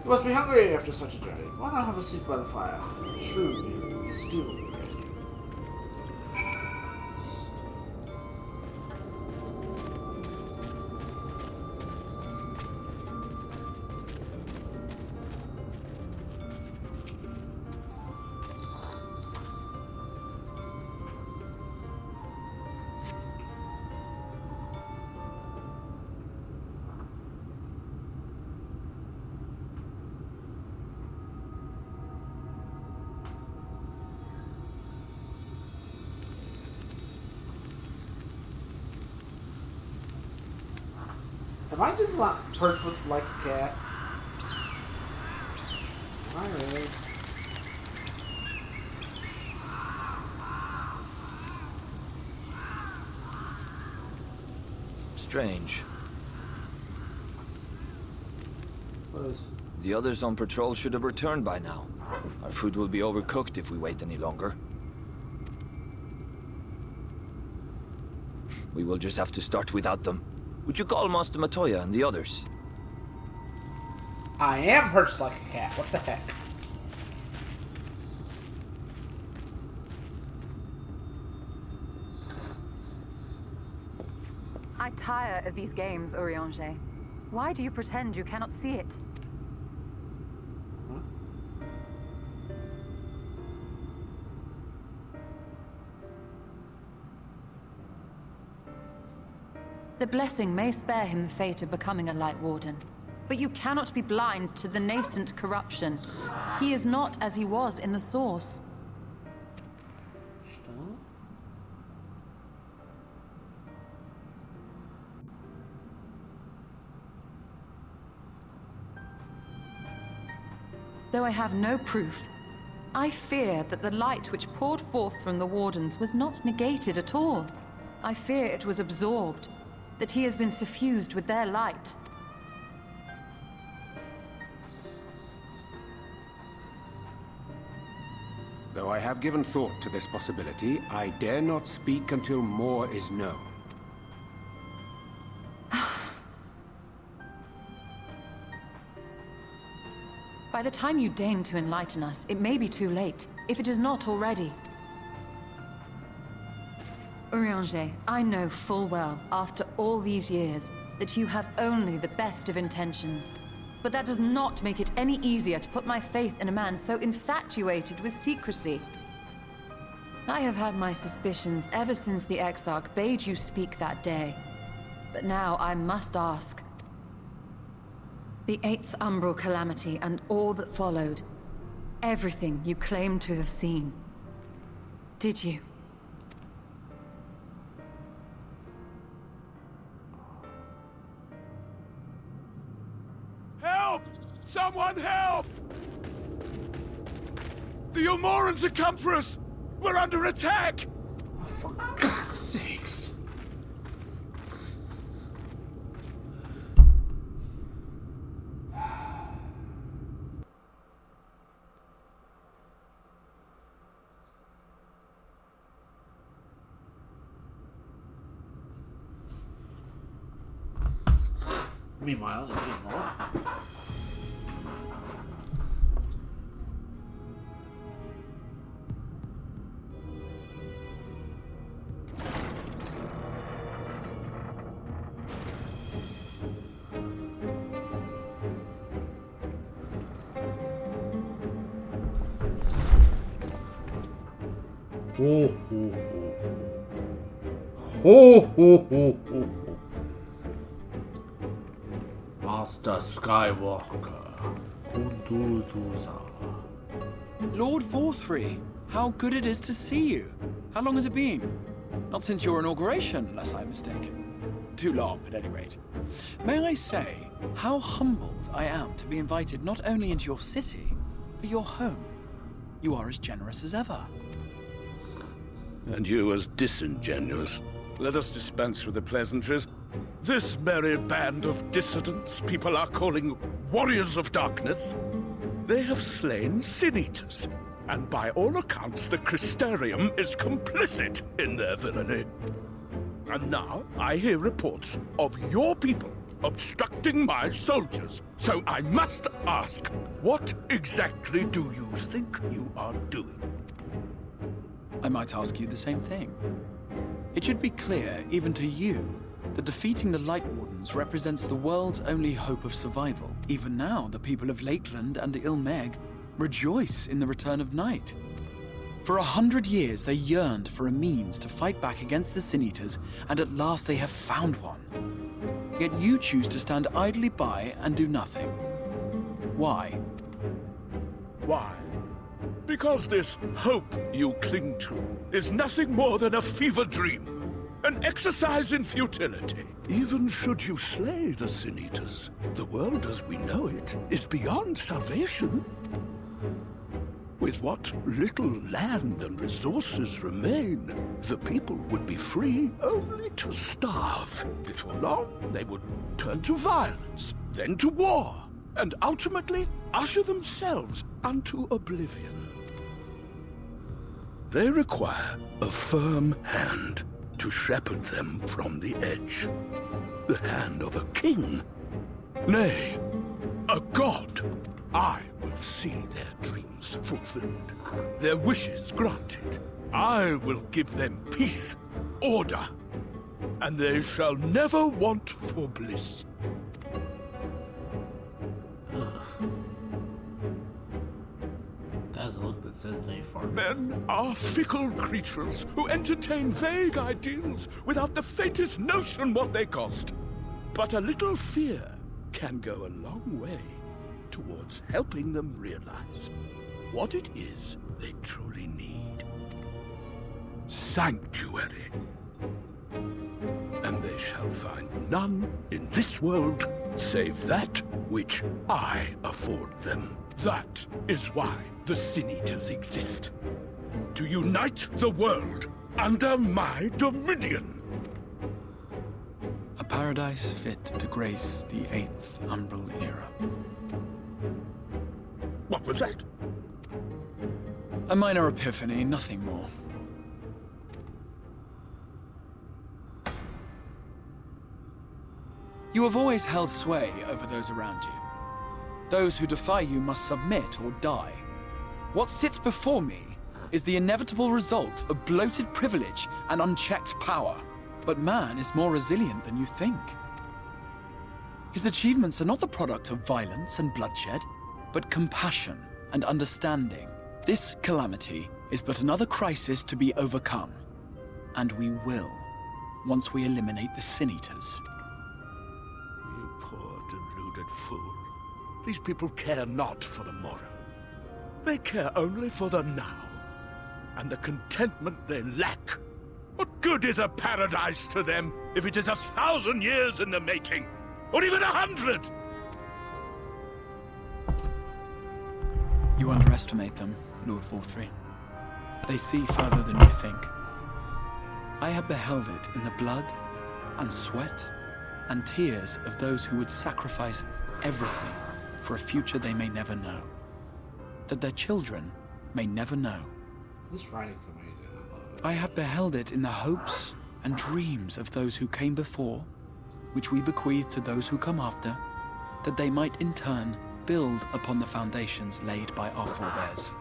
You must be hungry after such a journey. Why not have a seat by the fire? Surely the stew will be ready. Am I just not perched with like a cat? Am I really? Strange. What is? The others on patrol should have returned by now. Our food will be overcooked if we wait any longer. We will just have to start without them. Would you call Master Montoya and the others? I am perched like a cat. What the heck? I tire of these games, Urianger. Why do you pretend you cannot see it? The blessing may spare him the fate of becoming a Light Warden, but you cannot be blind to the nascent corruption. He is not as he was in the Source. Though I have no proof, I fear that the light which poured forth from the Wardens was not negated at all. I fear it was absorbed, that he has been suffused with their light. Though I have given thought to this possibility, I dare not speak until more is known. By the time you deign to enlighten us, it may be too late, if it is not already. Urianger, I know full well, after all these years, that you have only the best of intentions. But that does not make it any easier to put my faith in a man so infatuated with secrecy. I have had my suspicions ever since the Exarch bade you speak that day. But now I must ask. The 8th Umbral Calamity and all that followed. Everything you claim to have seen. Did you? Help! Someone help! The Ilmorans have come for us! We're under attack! Oh, for God's sakes. Meanwhile, there's more. Ho ho ho ho ho ho ho. Master Skywalker, Lord Forthry, how good it is to see you. How long has it been? Not since your inauguration, unless I'm mistaken. Too long, at any rate. May I say how humbled I am to be invited not only into your city, but your home. You are as generous as ever. And you as disingenuous. Let us dispense with the pleasantries. This merry band of dissidents people are calling Warriors of Darkness, they have slain Sin-Eaters, and by all accounts the Crystarium is complicit in their villainy. And now I hear reports of your people obstructing my soldiers, so I must ask, what exactly do you think you are doing? I might ask you the same thing. It should be clear, even to you, that defeating the Light Wardens represents the world's only hope of survival. Even now, the people of Lakeland and Ilmeg rejoice in the return of night. For 100 years, they yearned for a means to fight back against the Sin-Eaters, and at last they have found one. Yet you choose to stand idly by and do nothing. Why? Why? Because this hope you cling to is nothing more than a fever dream. An exercise in futility. Even should you slay the Sin-Eaters, the world as we know it is beyond salvation. With what little land and resources remain, the people would be free only to starve. Before long, they would turn to violence, then to war, and ultimately usher themselves unto oblivion. They require a firm hand to shepherd them from the edge. The hand of a king. Nay, a god. I will see their dreams fulfilled, their wishes granted. I will give them peace, order, and they shall never want for bliss. There's a look that says they farm. Men are fickle creatures who entertain vague ideals without the faintest notion what they cost. But a little fear can go a long way towards helping them realize what it is they truly need. Sanctuary. And they shall find none in this world save that which I afford them. That is why the Sin Eaters exist. To unite the world under my dominion. A paradise fit to grace the 8th Umbral era. What was that? A minor epiphany, nothing more. You have always held sway over those around you. Those who defy you must submit or die. What sits before me is the inevitable result of bloated privilege and unchecked power. But man is more resilient than you think. His achievements are not the product of violence and bloodshed, but compassion and understanding. This calamity is but another crisis to be overcome. And we will, once we eliminate the Sin Eaters. You poor deluded fool. These people care not for the morrow. They care only for the now, and the contentment they lack. What good is a paradise to them if it is 1,000 years in the making, or even 100? You underestimate them, Lord Vorthry. They see further than you think. I have beheld it in the blood and sweat and tears of those who would sacrifice everything for a future they may never know. That their children may never know. This writing's amazing. I love it. I have beheld it in the hopes and dreams of those who came before, which we bequeath to those who come after, that they might in turn build upon the foundations laid by our forebears.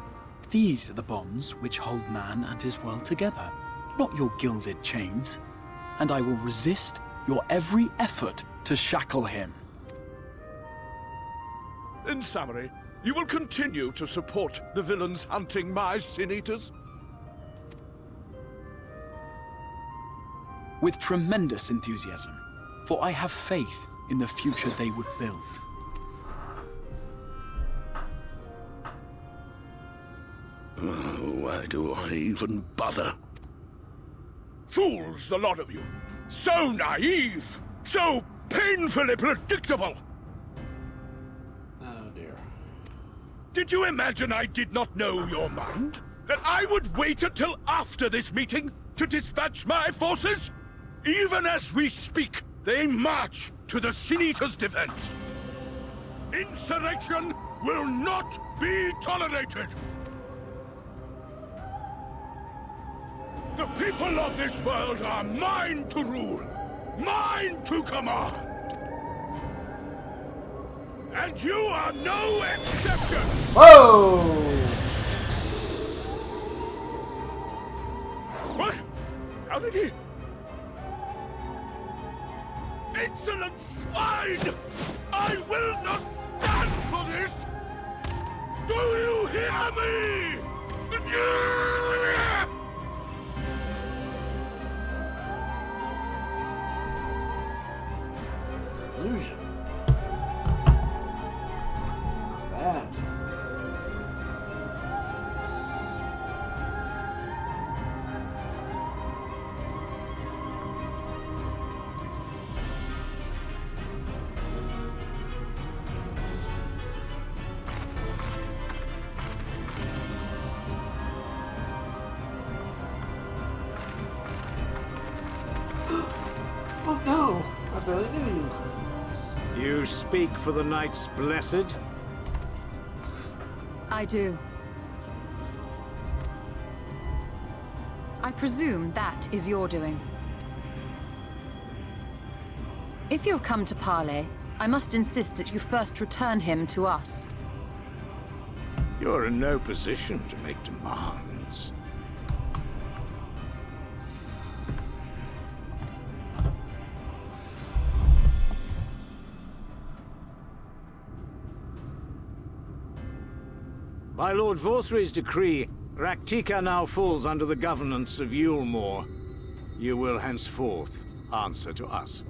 These are the bonds which hold man and his world together, not your gilded chains. And I will resist your every effort to shackle him. In summary, you will continue to support the villains hunting my Sin Eaters? With tremendous enthusiasm, for I have faith in the future they would build. Oh, why do I even bother? Fools, the lot of you! So naive! So painfully predictable! Oh dear. Did you imagine I did not know your mind? That I would wait until after this meeting to dispatch my forces? Even as we speak, they march to the Sin Eaters' defense. Insurrection will not be tolerated! The people of this world are mine to rule, mine to command. And you are no exception! Whoa! What? How did he? Insolent swine! I will not stand for this! Do you hear me? Illusion. Bad. Oh no! I barely knew you. You speak for the Knights Blessed? I do. I presume that is your doing. If you have come to parley, I must insist that you first return him to us. You're in no position to make demands. By Lord Vorthry's decree, Raktika now falls under the governance of Yulmore. You will henceforth answer to us.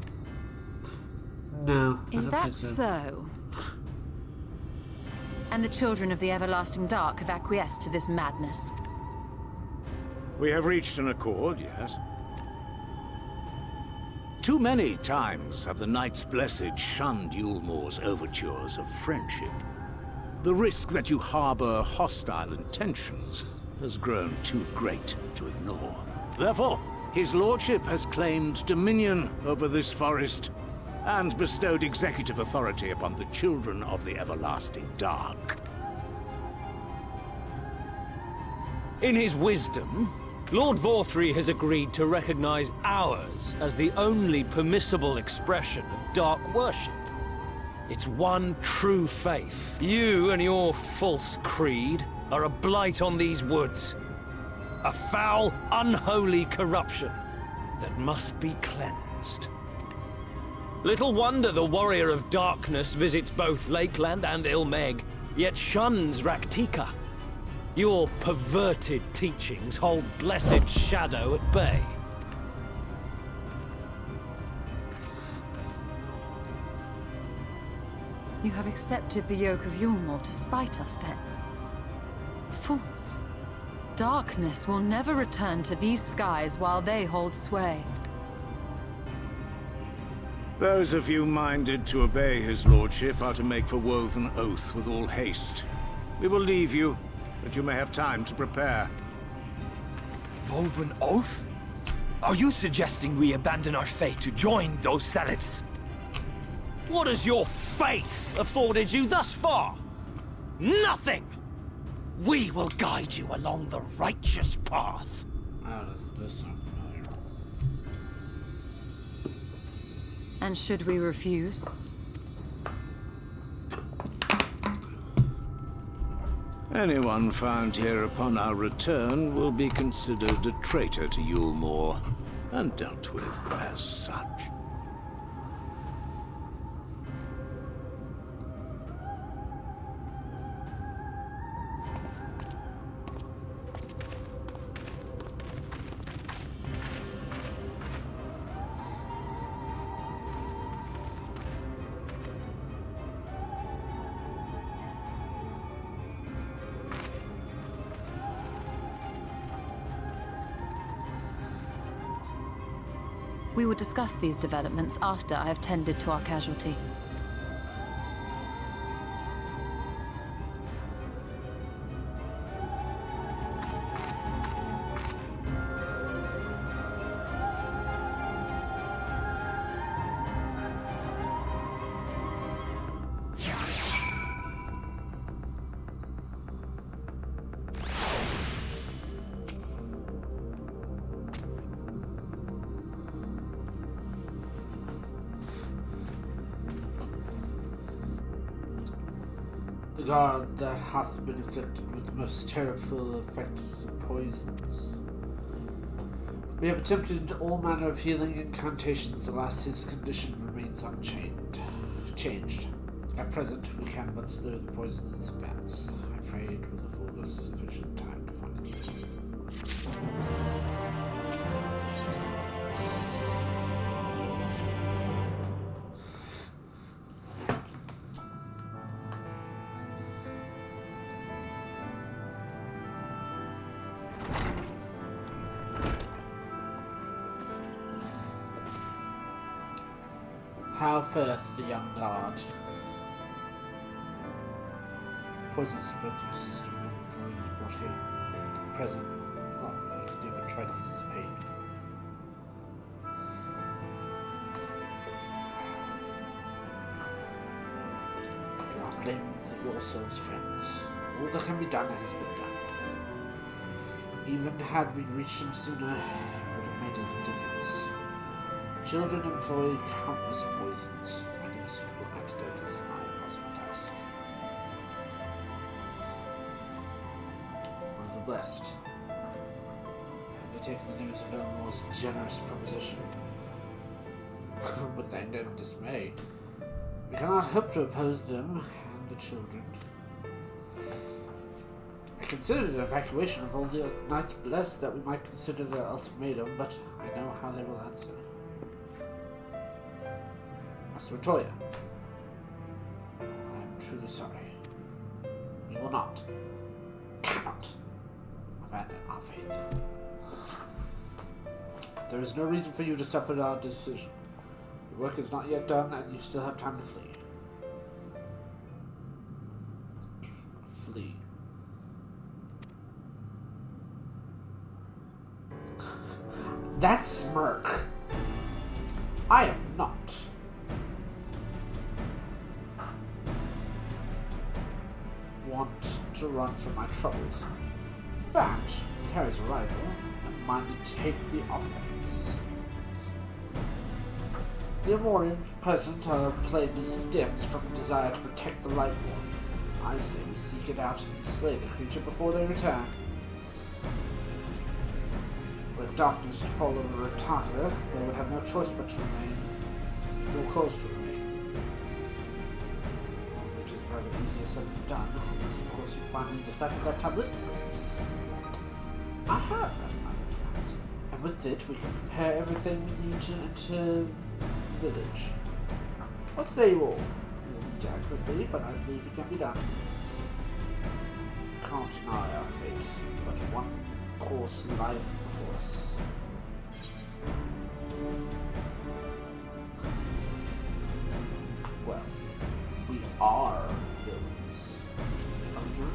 No. Is I don't that think so? And the children of the Everlasting Dark have acquiesced to this madness? We have reached an accord, yes. Too many times have the Knights Blessed shunned Yulmore's overtures of friendship. The risk that you harbor hostile intentions has grown too great to ignore. Therefore, his lordship has claimed dominion over this forest and bestowed executive authority upon the children of the Everlasting Dark. In his wisdom, Lord Vorthry has agreed to recognize ours as the only permissible expression of dark worship. It's one true faith. You and your false creed are a blight on these woods. A foul, unholy corruption that must be cleansed. Little wonder the Warrior of Darkness visits both Lakeland and Ilmeg, yet shuns Raktika. Your perverted teachings hold blessed shadow at bay. You have accepted the yoke of Yulmore to spite us, then? Fools. Darkness will never return to these skies while they hold sway. Those of you minded to obey his lordship are to make for Woven Oath with all haste. We will leave you, that you may have time to prepare. Woven Oath? Are you suggesting we abandon our faith to join those zealots? What has your faith afforded you thus far? Nothing! We will guide you along the righteous path. How does this sound familiar? And should we refuse? Anyone found here upon our return will be considered a traitor to Yulmore, and dealt with as such. We will discuss these developments after I have tended to our casualty. The god that hath been afflicted with the most terrible effects of poisons. We have attempted all manner of healing incantations, alas his condition remains changed. At present, we can but slow the poison's advance. I pray it will afford us sufficient time to find the cure. How fareth the young guard? Poison spread through the system before he was brought here. At present, not we can do but try to ease his pain. Do not blame yourselves, friends. All that can be done has been done. Even had we reached him sooner, it would have made little difference. Children employ countless poisons. Finding a suitable antidote is an impossible task. One of the blessed. Have they taken the news of Elmore's generous proposition? With anger and dismay. We cannot hope to oppose them and the children. considered an evacuation of all the Knights Blessed that we might consider their ultimatum, but I know how they will answer. Master Toya, I am truly sorry. We will not, cannot, abandon our faith. There is no reason for you to suffer our decision. Your work is not yet done, and you still have time to flee. Flee. That smirk. I am not. Want to run from my troubles. In fact, with Terry's arrival, I'm minded to take the offense. The Amorian present are plainly stems from a desire to protect the Lightborn. I say we seek it out and slay the creature before they return. Were darkness to fall over Rataka, they would have no choice but to remain. No cause to remain. Which is rather easier said than done, unless of course you finally deciphered that tablet. I have, as a matter of fact. And with it, we can prepare everything we need to enter the village. What say you all? We'll need to act quickly, but I believe it can be done. Can't deny our fate, but one course lieth before us. Well, we are villains. Are we not?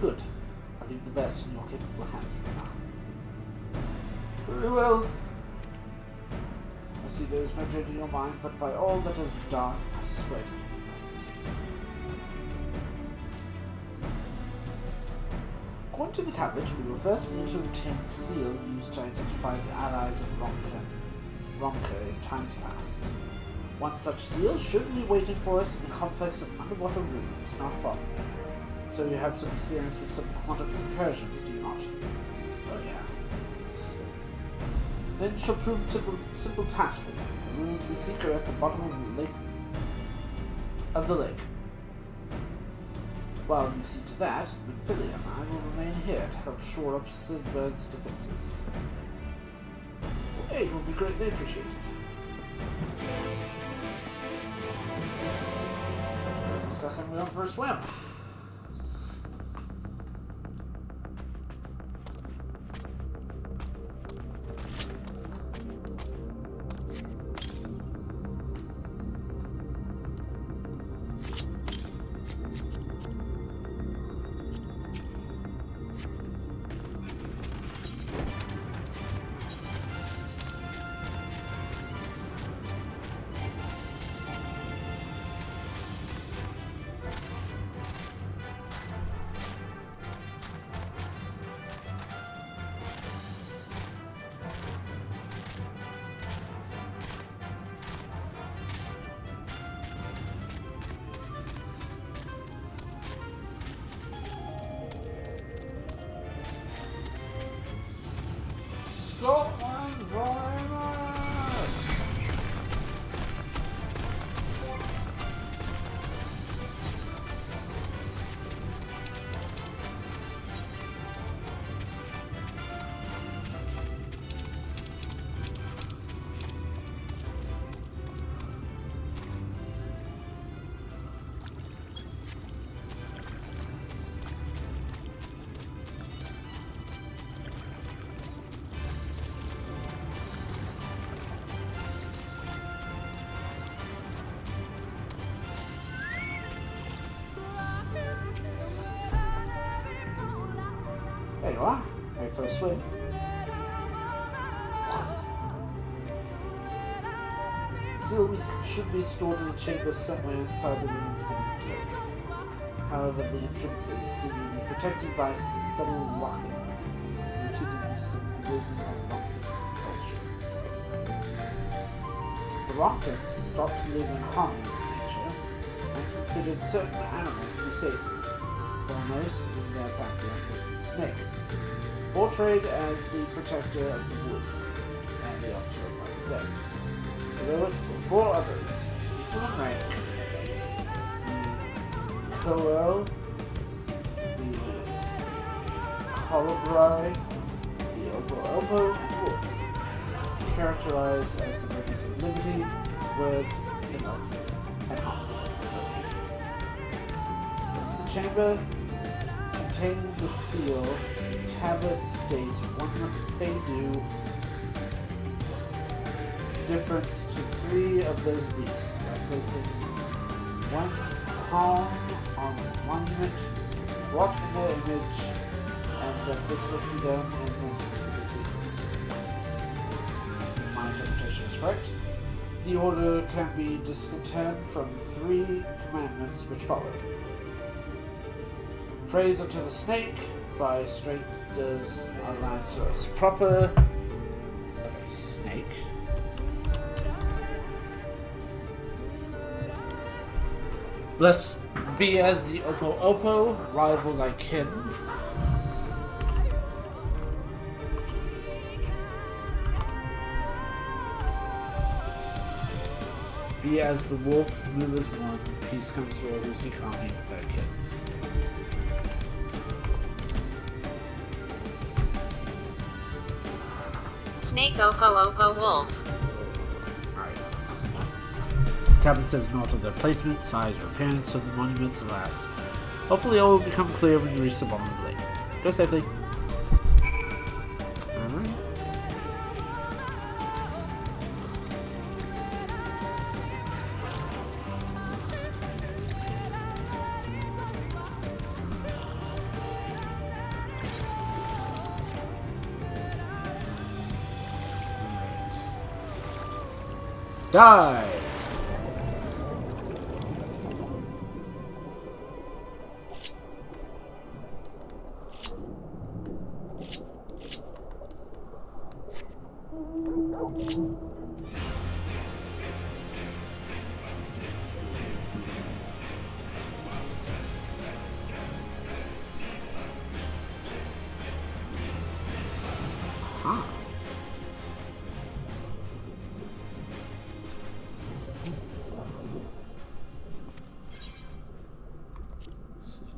Good. I'll leave the best in your capable hands for now. Very well. I see there is no dread in your mind, but by all that is dark, I swear to keep the best safe. According to the tablet, we will first need to obtain the seal used to identify the allies of Ronka in times past. One such seal should be waiting for us in a complex of underwater ruins not far from here. So you have some experience with some quantum incursions, do you not? Oh yeah. Then it shall prove a simple task for you. The ruins we seek are at the bottom of the lake. While you see to that, Minfilia and I will remain here to help shore up Slidbird's defenses. Your aid will be greatly appreciated. Looks like I'm going for a swim. Scotland forever! There you are. Ready for a swim. Seal should be stored in a chamber somewhere inside the ruins beneath the lake. However, the entrance is seemingly protected by a subtle locking mechanism rooted in the symbolism of Ronkan culture. The Ronkans sought to live in harmony with nature and considered certain animals to be sacred. Foremost in their pantheon was the snake, portrayed as the protector of the wood and the option of life and death. Below it were four others, equal in rank: the Coel, the Colibri, the Opo, and Wolf, characterized as the bringers of liberty, words, enlightenment, and harmony. The chamber containing the seal tablet states one must pay due difference to 3 of those beasts by placing one's palm on the monument wrought in their image, and that this must be done in a specific sequence. If my interpretation is correct, the order can be discontinued from 3 commandments which follow. Praise unto the snake, by strength does a Lancer's proper. Okay, snake. Bless be as the Opo, rival thy kin. Be as the wolf, move as one, peace comes to all who seek harmony with thy kin. Snake Opo Wolf. Tablet says not of their placement, size, or appearance of the monuments, alas. Hopefully all will become clear when you reach the bottom of the lake. Go safely. Alright. Die!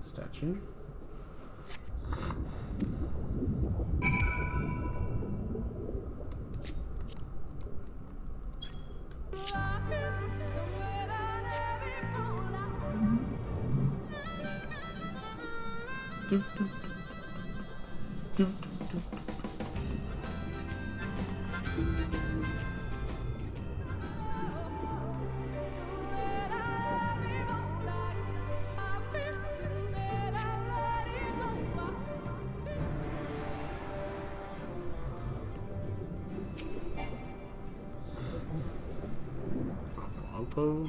Statue. Opo.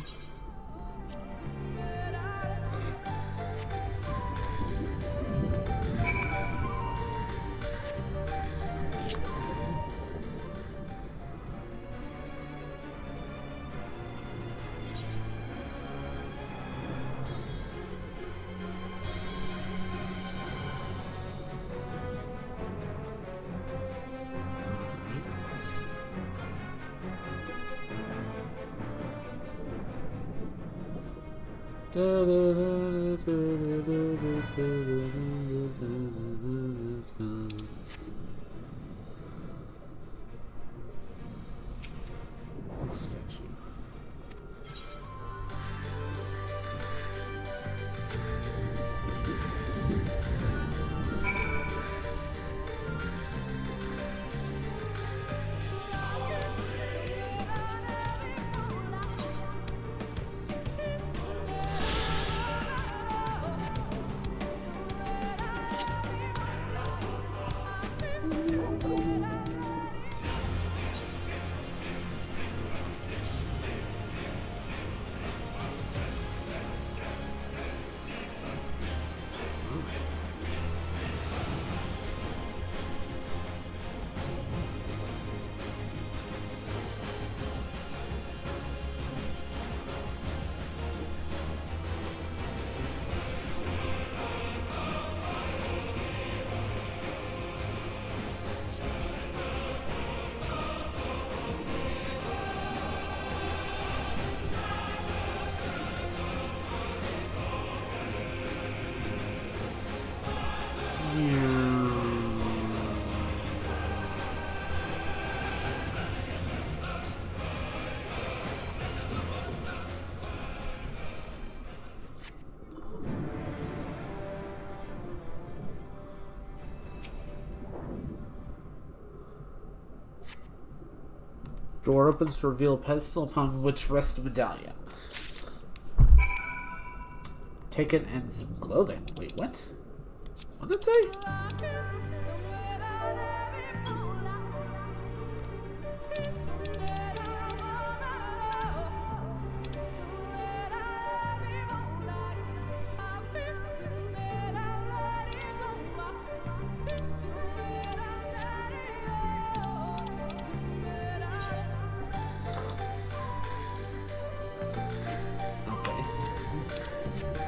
Door opens to reveal a pedestal upon which rests a medallion. Take it and some clothing. Wait, what? What did it say?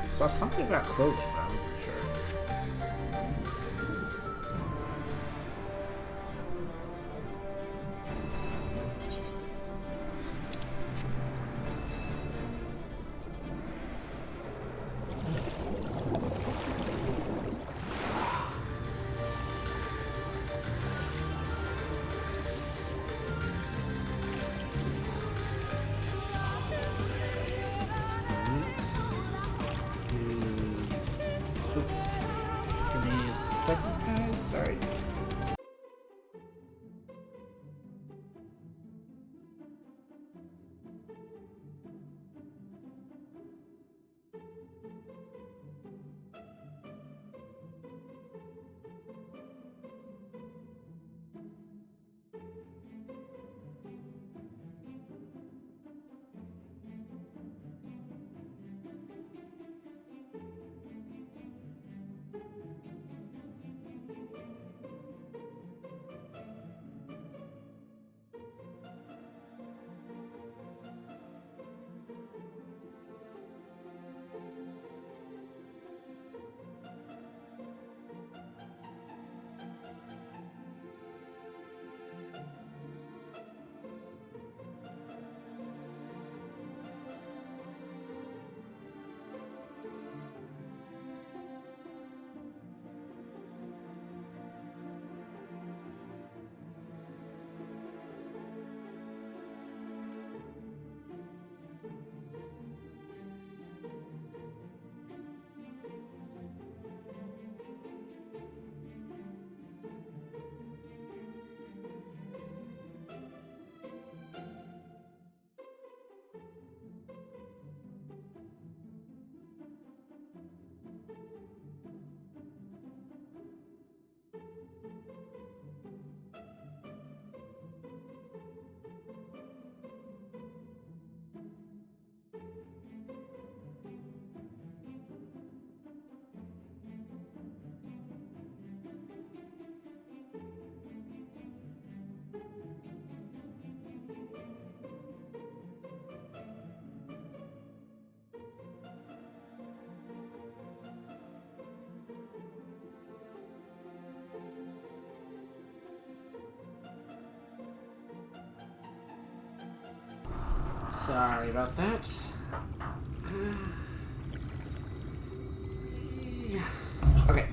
I saw something about clothing, but I wasn't sure. Give me a second, guys. Sorry. Sorry about that. Okay.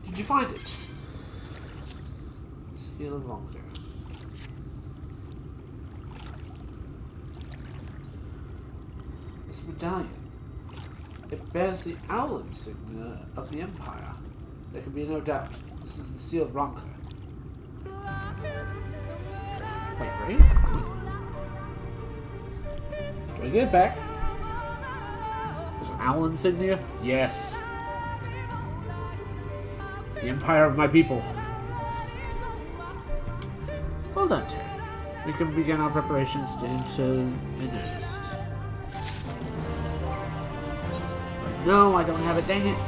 Did you find it? Seal of Longo. This medallion. It bears the owl insignia of the Empire. There can be no doubt. This is the Seal of Ronco. Wait, ready? Do I get it back? There's an owl insignia? Yes. The Empire of my people. Well done, Terry. We can begin our preparations in earnest. No, I don't have it, dang it.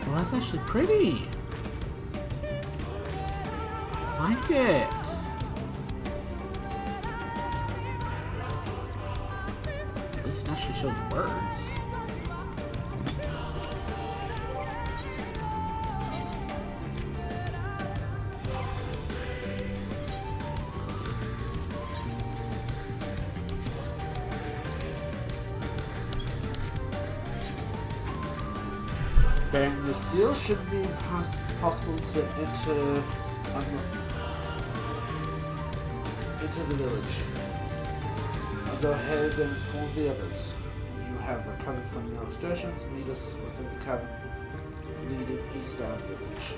Well, that's actually pretty. I like it. At least it actually shows words. Bearing the seal should be possible to enter into the village. I'll go ahead and inform the others. When you have recovered from your excursions, meet us within the cavern leading east out of the village.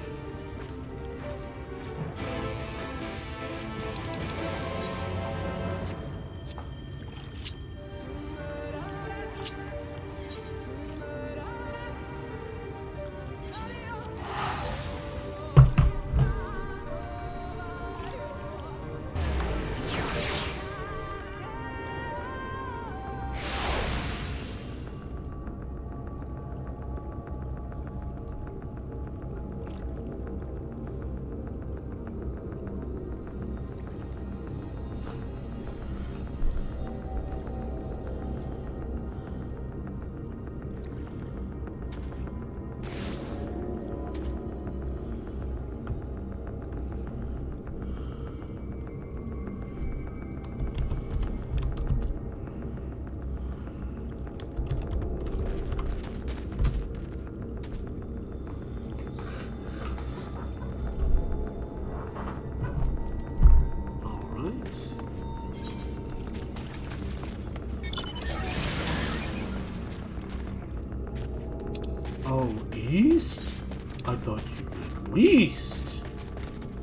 Oh, east? I thought you meant west.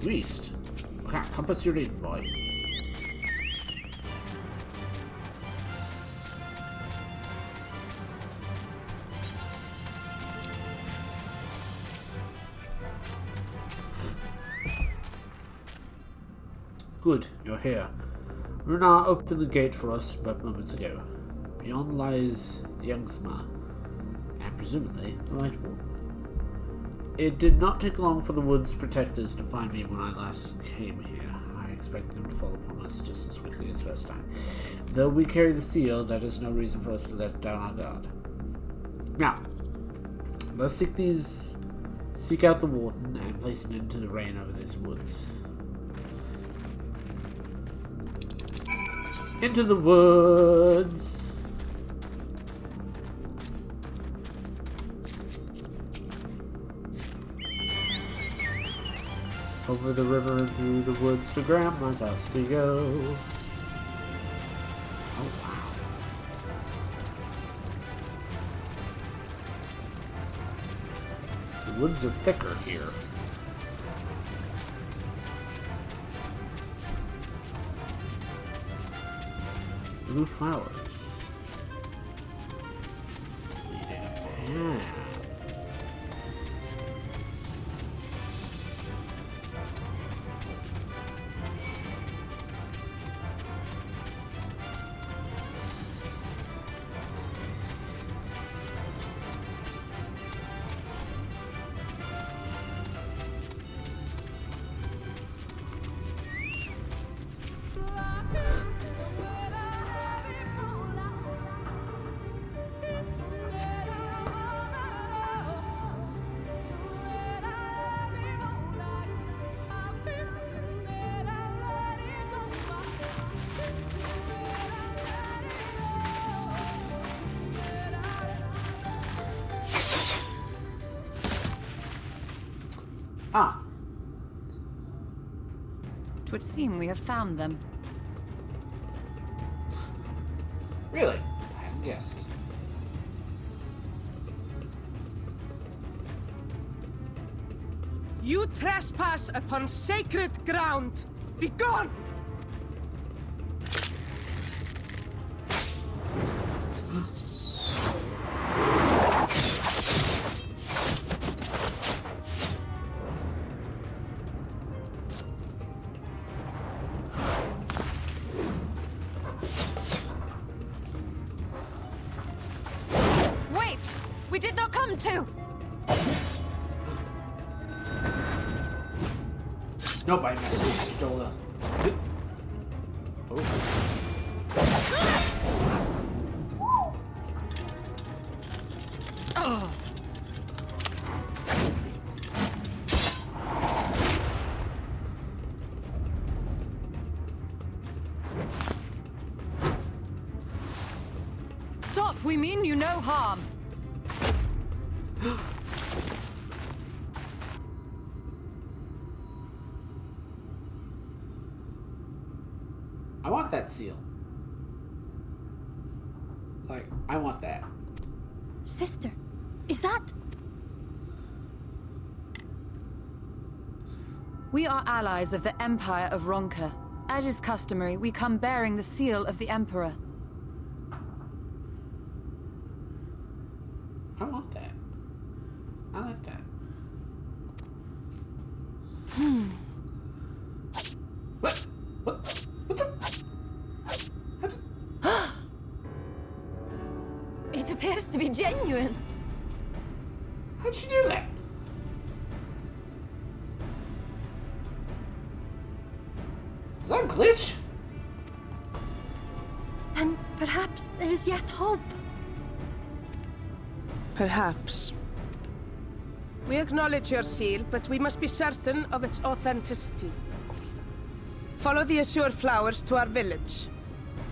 West. Okay, compass your in, boy. Good, you're here. Runa opened the gate for us but moments ago. Beyond lies Youngsma, and presumably the Light Warden. It did not take long for the Woods Protectors to find me when I last came here. I expect them to fall upon us just as quickly as first time. Though we carry the seal, that is no reason for us to let down our guard. Now, let's seek out the Warden and place an end to the reign over these woods. Into the woods! Over the river and through the woods to Grandma's house we go. Oh wow. The woods are thicker here. Blue flowers. Leading a path. Ah. Twould seem we have found them. Really? I hadn't guessed. You trespass upon sacred ground! Begone! Wait! We did not come to! Nope, I messed with Stola. Oh. Oh. Stop! We mean you no harm. I want that seal. Like, I want that. Sister, is that... We are allies of the Empire of Ronka. As is customary, we come bearing the seal of the Emperor. I want that. I like that. What? What? What the? It appears to be genuine. How'd you do that? Is that a glitch? Then perhaps there's yet hope. Perhaps. We acknowledge your seal, but we must be certain of its authenticity. Follow the azure flowers to our village.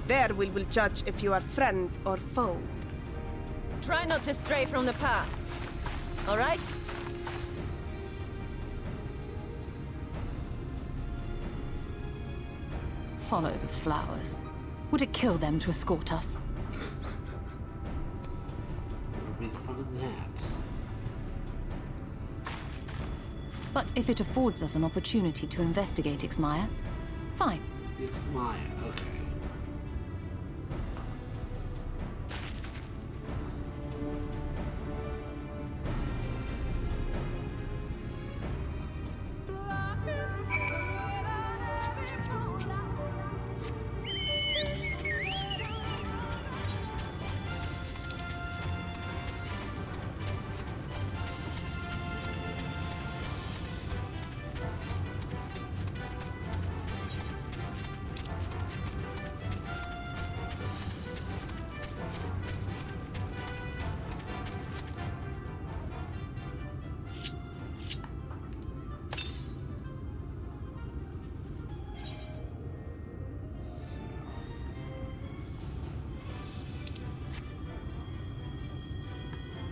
There we will judge if you are friend or foe. Try not to stray from the path. All right? Follow the flowers. Would it kill them to escort us? What would be the fun of that? But if it affords us an opportunity to investigate Ixmaya, fine. Ixmaya, okay.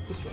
This way.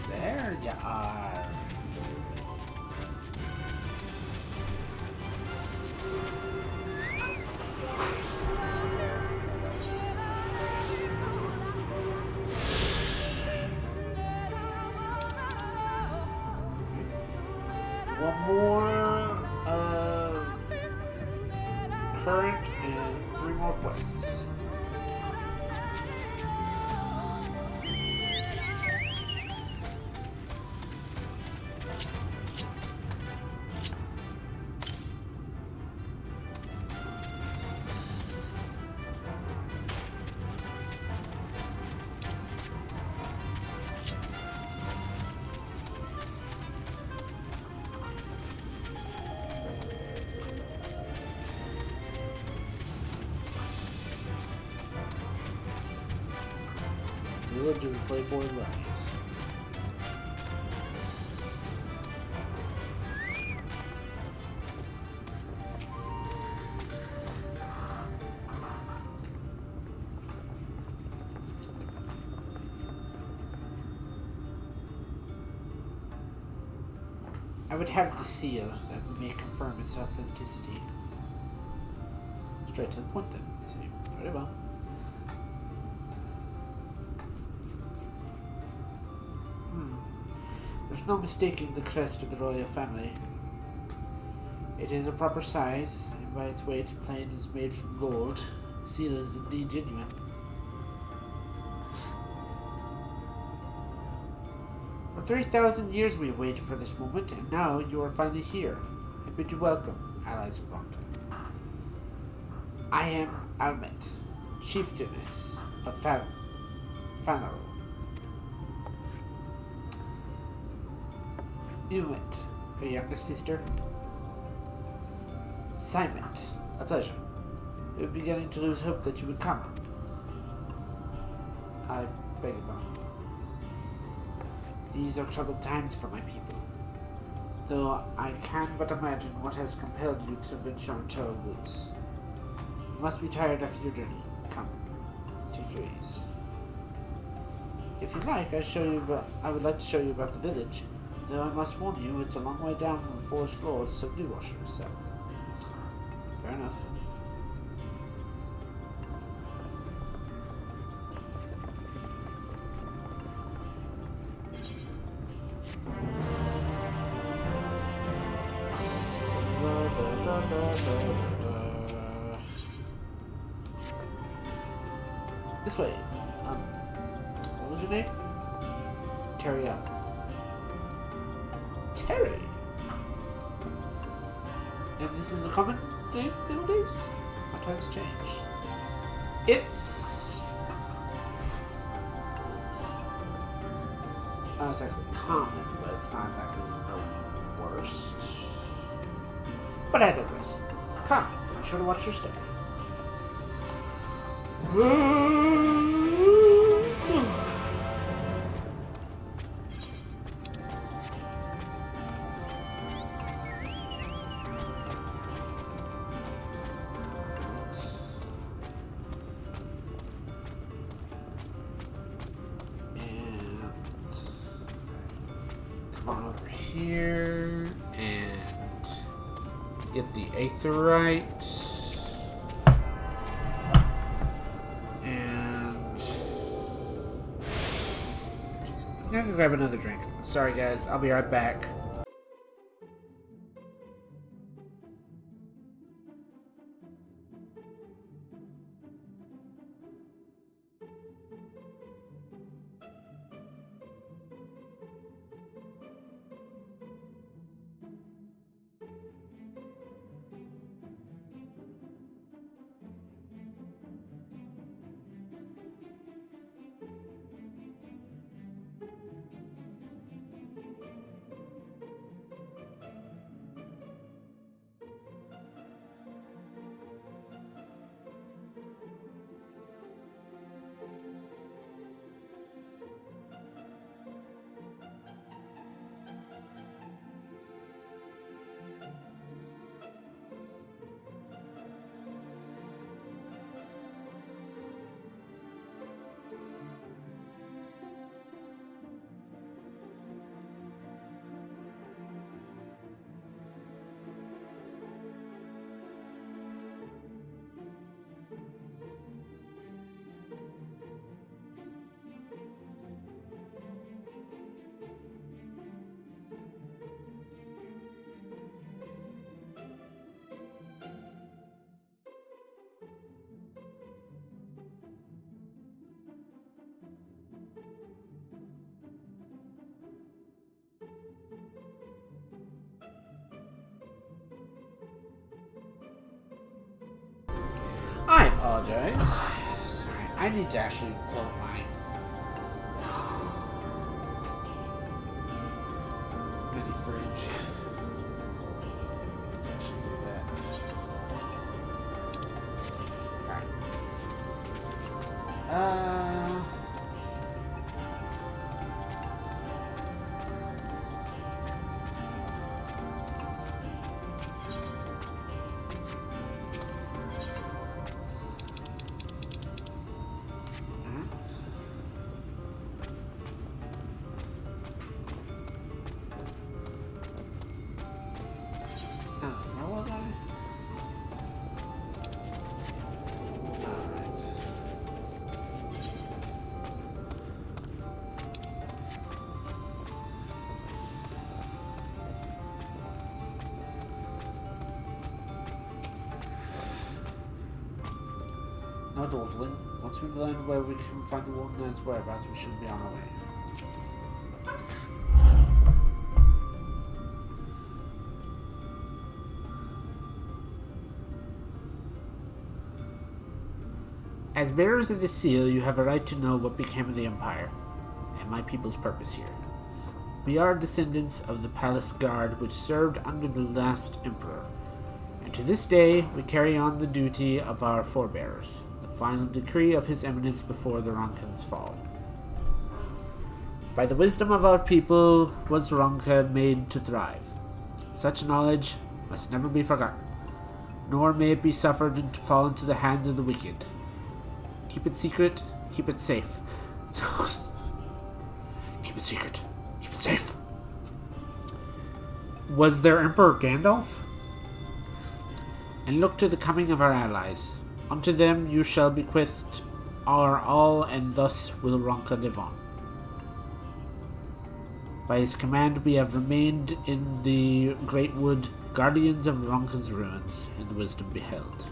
There you are. One more current and 3 more quests. Village of the Playboy Bunnies. I would have the seal that may confirm its authenticity. Straight to the point then. See, very well. There's no mistaking the crest of the royal family. It is a proper size, and by its weight, plain is made from gold. The seal is indeed genuine. For 3,000 years we have waited for this moment, and now you are finally here. I bid you welcome, allies of Ronka. I am Almet, chieftainess of Fanaro. Umet, her younger sister. Simet, a pleasure. We were beginning to lose hope that you would come. I beg your pardon. These are troubled times for my people, though I can but imagine what has compelled you to venture into our woods. You must be tired after your journey. Come, take your ease. If you like, I would like to show you about the village, though I must warn you, it's a long way down from the forest floors, so do wash yourself. Fair enough. This way. What was your name? Terry. Terry? And this is a common name nowadays? How times change. It's not exactly common, but it's not exactly the worst. But I digress. Come, be sure to watch your step. Here and get the aetherite and I'm gonna grab another drink. Sorry guys, I'll be right back. I apologize. Sorry, I need to actually fill my mini fridge. I should do that. Okay. dawdling. Once we've learned where we can find the Warden Knight's whereabouts, we should be on our way. As bearers of the seal, you have a right to know what became of the Empire, and my people's purpose here. We are descendants of the palace guard which served under the last emperor, and to this day we carry on the duty of our forebears, the final decree of his eminence before the Ronkan's fall. By the wisdom of our people was Ronka made to thrive. Such knowledge must never be forgotten, nor may it be suffered to fall into the hands of the wicked. Keep it secret, keep it safe. Keep it secret, keep it safe. Was there Emperor Gandalf? And look to the coming of our allies. Unto them you shall bequeath our all, and thus will Ronka live on. By his command we have remained in the great wood, guardians of Ronka's ruins, and wisdom beheld.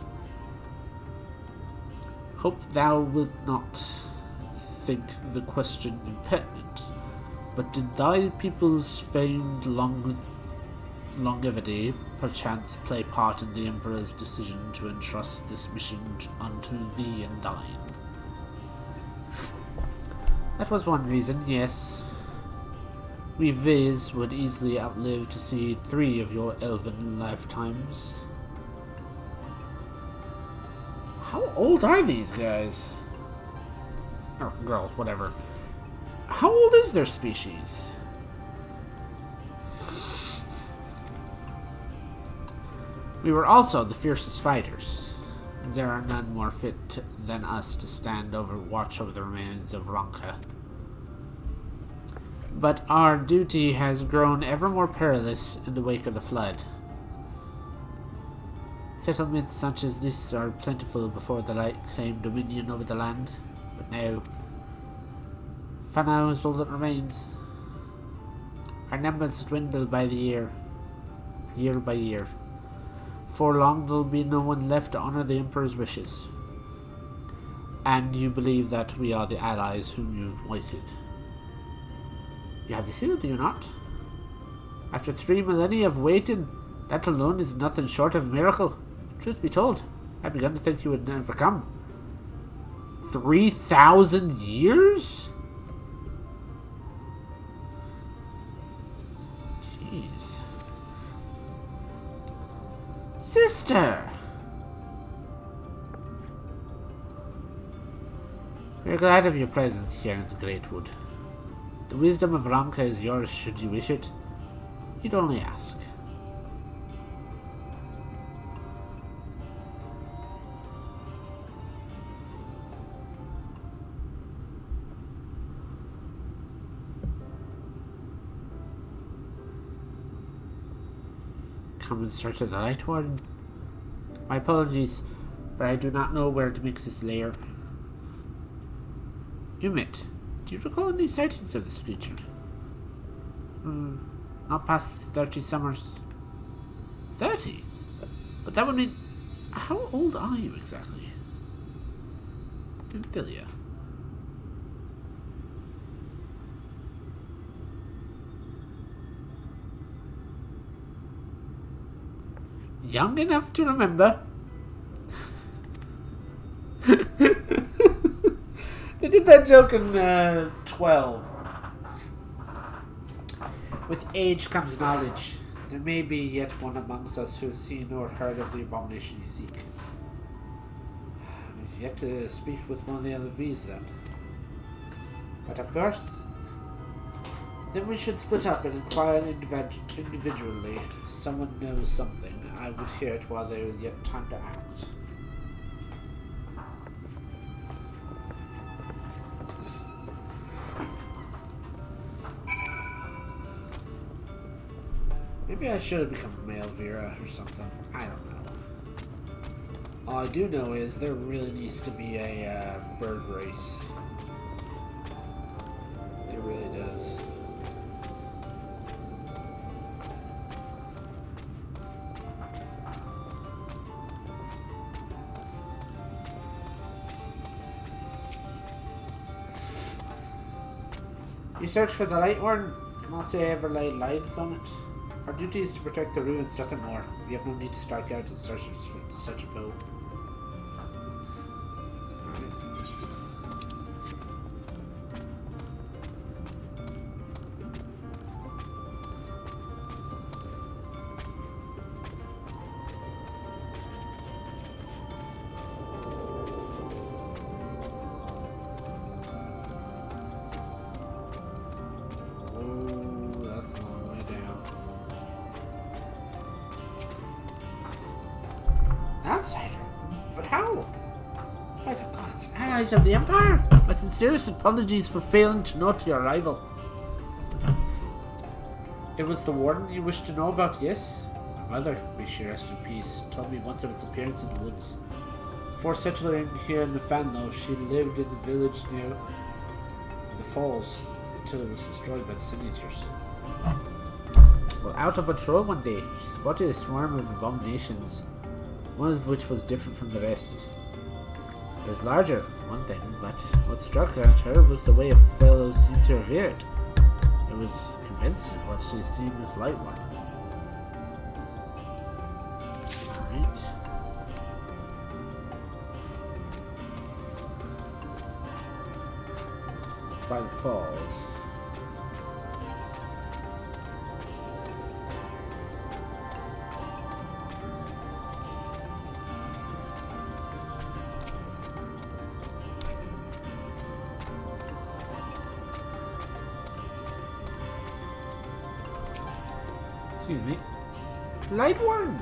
Hope thou wilt not think the question impertinent, but did thy people's famed longevity perchance play part in the Emperor's decision to entrust this mission unto thee and thine? That was one reason, yes. We Viz would easily outlive to see 3 of your elven lifetimes. How old are these guys? Or girls, whatever. How old is their species? We were also the fiercest fighters. There are none more fit than us to watch over the remains of Ronka. But our duty has grown ever more perilous in the wake of the flood. Settlements such as this are plentiful before the light claimed dominion over the land, but now, for now is all that remains. Our numbers dwindle by the year by year. For long there will be no one left to honor the Emperor's wishes. And you believe that we are the allies whom you've waited. You have the seal, do you not? After 3 millennia of waiting, that alone is nothing short of a miracle. Truth be told, I begun to think you would never come. 3,000 years? Jeez. Sister! We are glad of your presence here in the Great Wood. The wisdom of Ronka is yours should you wish it. You'd only ask. Come in search of the Light Warden. My apologies, but I do not know where to mix this lair. Umit, do you recall any sightings of this creature? Not past 30 summers. 30? But that would mean... How old are you exactly? Infilia. Young enough to remember. They did that joke in 12. With age comes knowledge. There may be yet one amongst us who has seen or heard of the abomination you seek. We've yet to speak with one of the other V's then. But of course, then we should split up and inquire individually. Someone knows something. I would hear it while there is yet time to act. Maybe I should have become a male Vera or something. I don't know. All I do know is there really needs to be a bird race. It really does. You search for the Light Warden. Cannot say I ever laid lives on it. Our duty is to protect the ruins, nothing more. We have no need to strike out in search of such a foe. Outsider? But how? By the gods, allies of the Empire! My sincerest apologies for failing to note your arrival. It was the Warden you wished to know about, yes? My mother, may she rest in peace, told me once of its appearance in the woods. Before settling here in the Fanlo, she lived in the village near the falls until it was destroyed by the Sin Eaters. Well, out on patrol one day, she spotted a swarm of abominations, one of which was different from the rest. It was larger, for one thing, but what struck her was the way fellows seemed to revere it. It was convincing what she seen was Light One. Right. By the falls. Excuse me. Light Warden!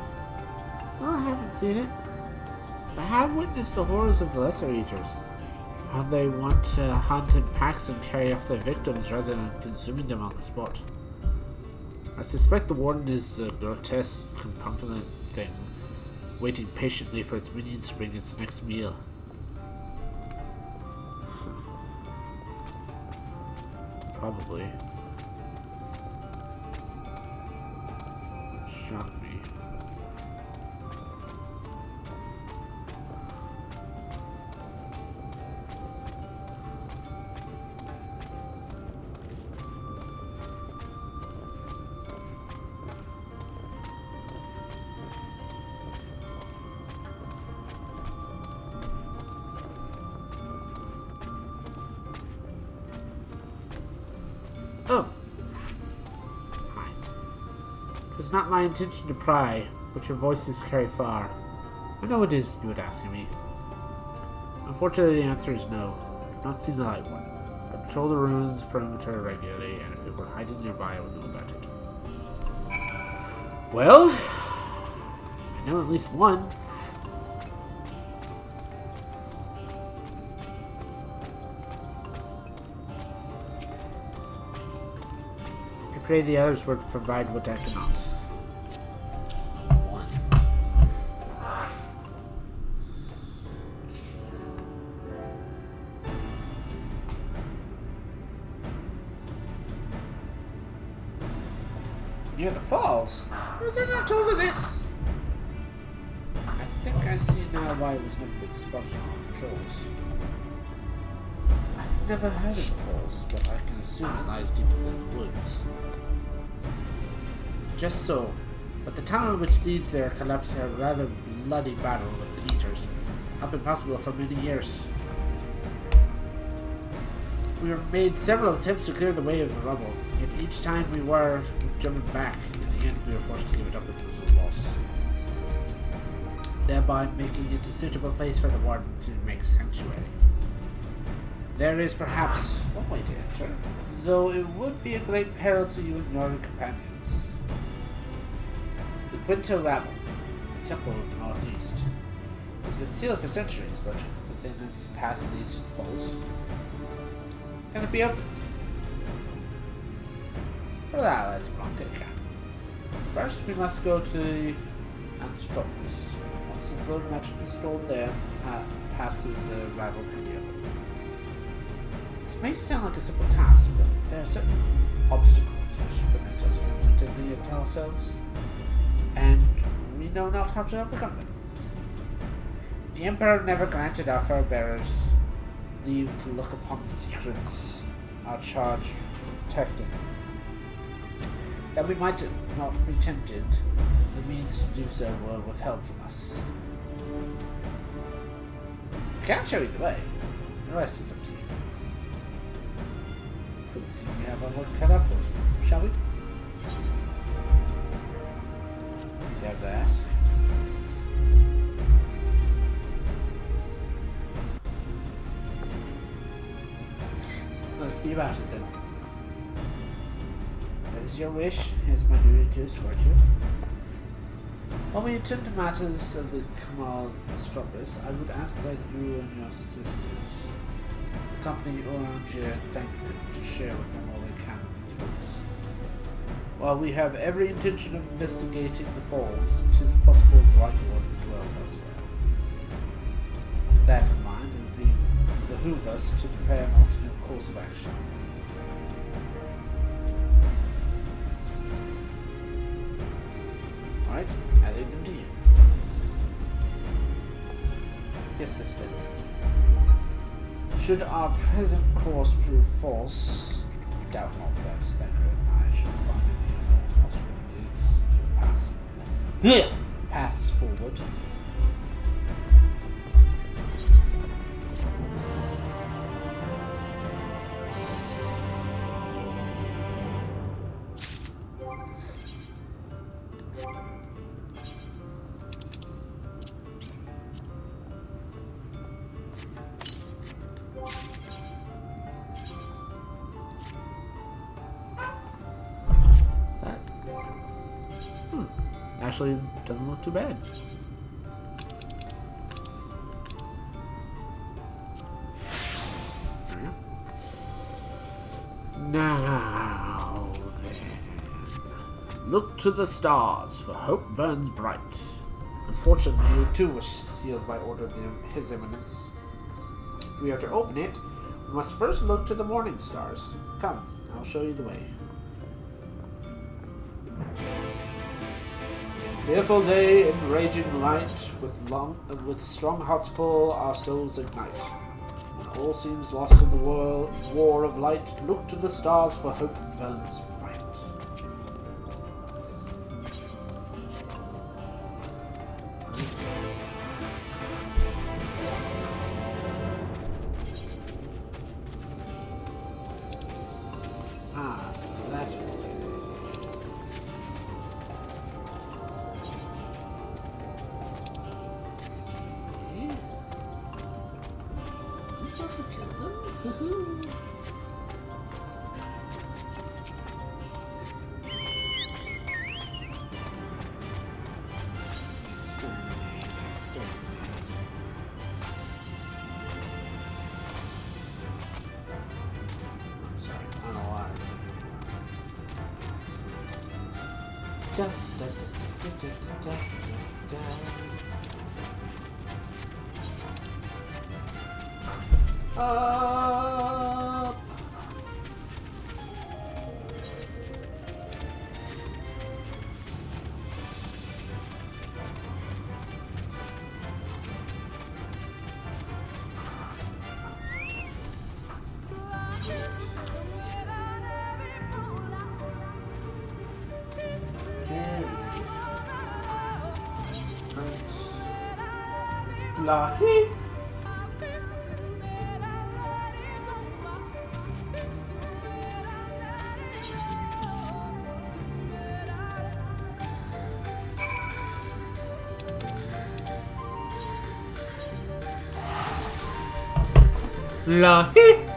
Oh, I haven't seen it. I have witnessed the horrors of the Lesser Eaters. How they want to hunt in packs and carry off their victims rather than consuming them on the spot. I suspect the Warden is a grotesque, compungilant thing, waiting patiently for its minions to bring its next meal. Probably. Shock me. Oh. Hi. It was not my intention to pry, but your voices carry far. I know it is you would ask me. Unfortunately, the answer is no. I've not seen the Light One. I patrol the ruins perimeter regularly, and if it were hiding nearby, I would know about it. Well, I know at least one. I pray the others will provide what I cannot. One. Near the falls? Was I not told of this? I think I see now why it was never been spotted on patrols. I've never heard of the falls, but I can assume it lies deeper than the woods. Just so, but the tunnel which leads there collapsed in a rather bloody battle with the Eaters. Not been possible for many years. We made several attempts to clear the way of the rubble, yet each time we were driven back. In the end, we were forced to give it up as a loss, thereby making it a suitable place for the Warden to make sanctuary. There is perhaps one way to enter, though it would be a great peril to you and your companions. The Quinto Ravel, the temple of the northeast, has been sealed for centuries, but within its path leads to the falls. Can it be opened? For that, let's block it can. First, we must go to the Anstropolis. Once the flow of magic is stored there, path to the Ravel can be opened. This may sound like a simple task, but there are certain obstacles which prevent us from attending it ourselves, and we know not how to overcome them. The Emperor never granted our fur bearers leave to look upon the secrets are charged with protecting. That we might not be tempted, the means to do so were withheld from us. I can't show you the way. The rest is up to you. Could seem we have our work cut out for us, shall we? You have to ask. Let's be about it then. As your wish, it's my duty to escort you. When we attend to matters of the Kamal Metropolis, I would ask that you and your sisters accompany Orangier and thank them to share with them all they can of these books. While we have every intention of investigating the falls, 'tis possible the White Warden dwells elsewhere. With that in mind, it would behoove us to prepare an alternate course of action. Alright, I leave them to you. Yes, sister. Should our present course prove false, doubt not that Stacker and I should find any other possibilities to paths forward. Actually, doesn't look too bad. Now then, look to the stars, for hope burns bright. Unfortunately, you too was sealed by order of His Eminence. If we are to open it, we must first look to the morning stars. Come, I'll show you the way. Fearful day in raging light, with strong hearts full, our souls ignite. When all seems lost in the war of light, look to the stars, for hope burns bright. That way. Lahi. Lahi.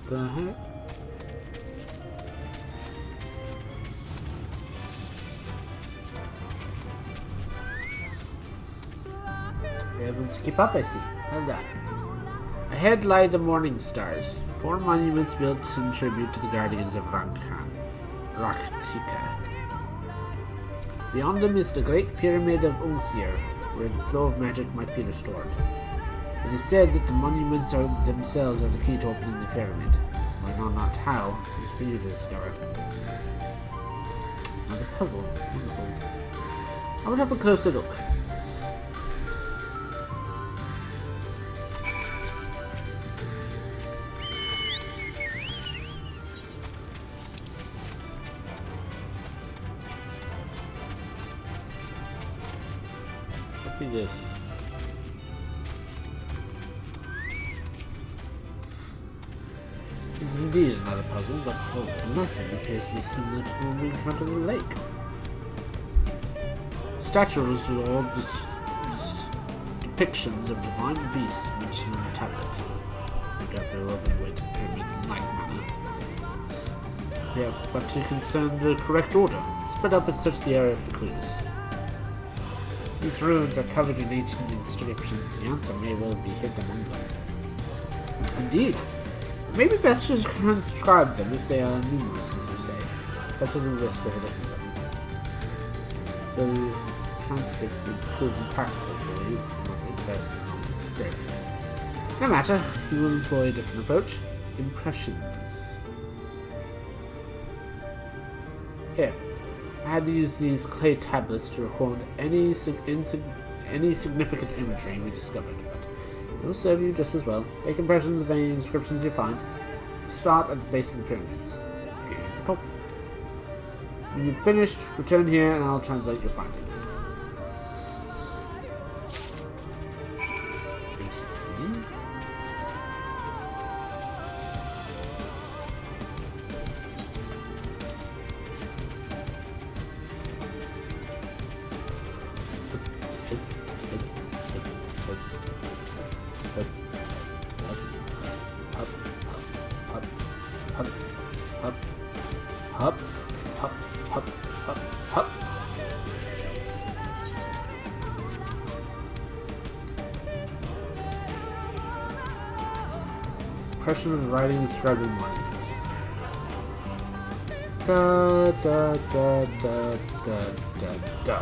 The heck? You're able to keep up, I see. Well done. Ahead lie the Morning Stars, 4 monuments built in tribute to the guardians of Raktika. Beyond them is the Great Pyramid of Ungsir, where the flow of magic might be restored. It is said that the monuments themselves are the key to opening the pyramid. I know not how, it is for you to discover. Now the puzzle. Wonderful. I will have a closer look. This. It's indeed another puzzle, but the lesson appears to be similar to the one we encountered in the lake. Statues are all just depictions of divine beasts mentioned on the tablet. No doubt they were overlaid to the pyramid in like manner. We have but to concern the correct order. Spread up and search the area for clues. These ruins are covered in ancient inscriptions. The answer may well be hidden among them. Indeed. It may be best to transcribe them if they are numerous, as you say. But to the risk of overlooking some. The transcript would prove impractical for you, not with best knowledge experience. No matter, you will employ a different approach. Impressions. Here. I had to use these clay tablets to record any significant imagery we discovered, but it will serve you just as well. Take impressions of any inscriptions you find. Start at the base of the pyramids. Beginning at the top. When you've finished, return here and I'll translate your findings. Ancient scene. Impression of writing describing monument. Da da da da da da da.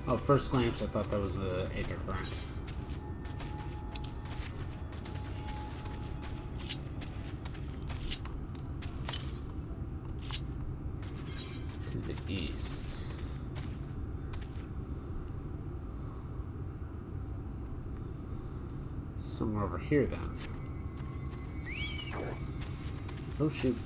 Oh, first glance I thought that was the Aether Current. East. Somewhere over here then. Oh shoot.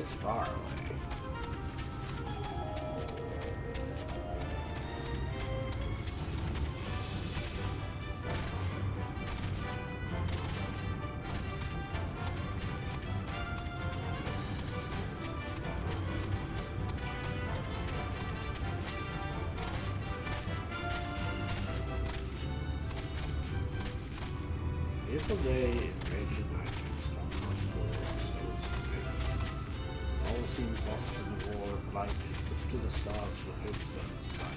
is far away. Fearful day and raging night and stormhouse walls, souls to make. All seems lost in the war of light, look to the stars for hope burns bright.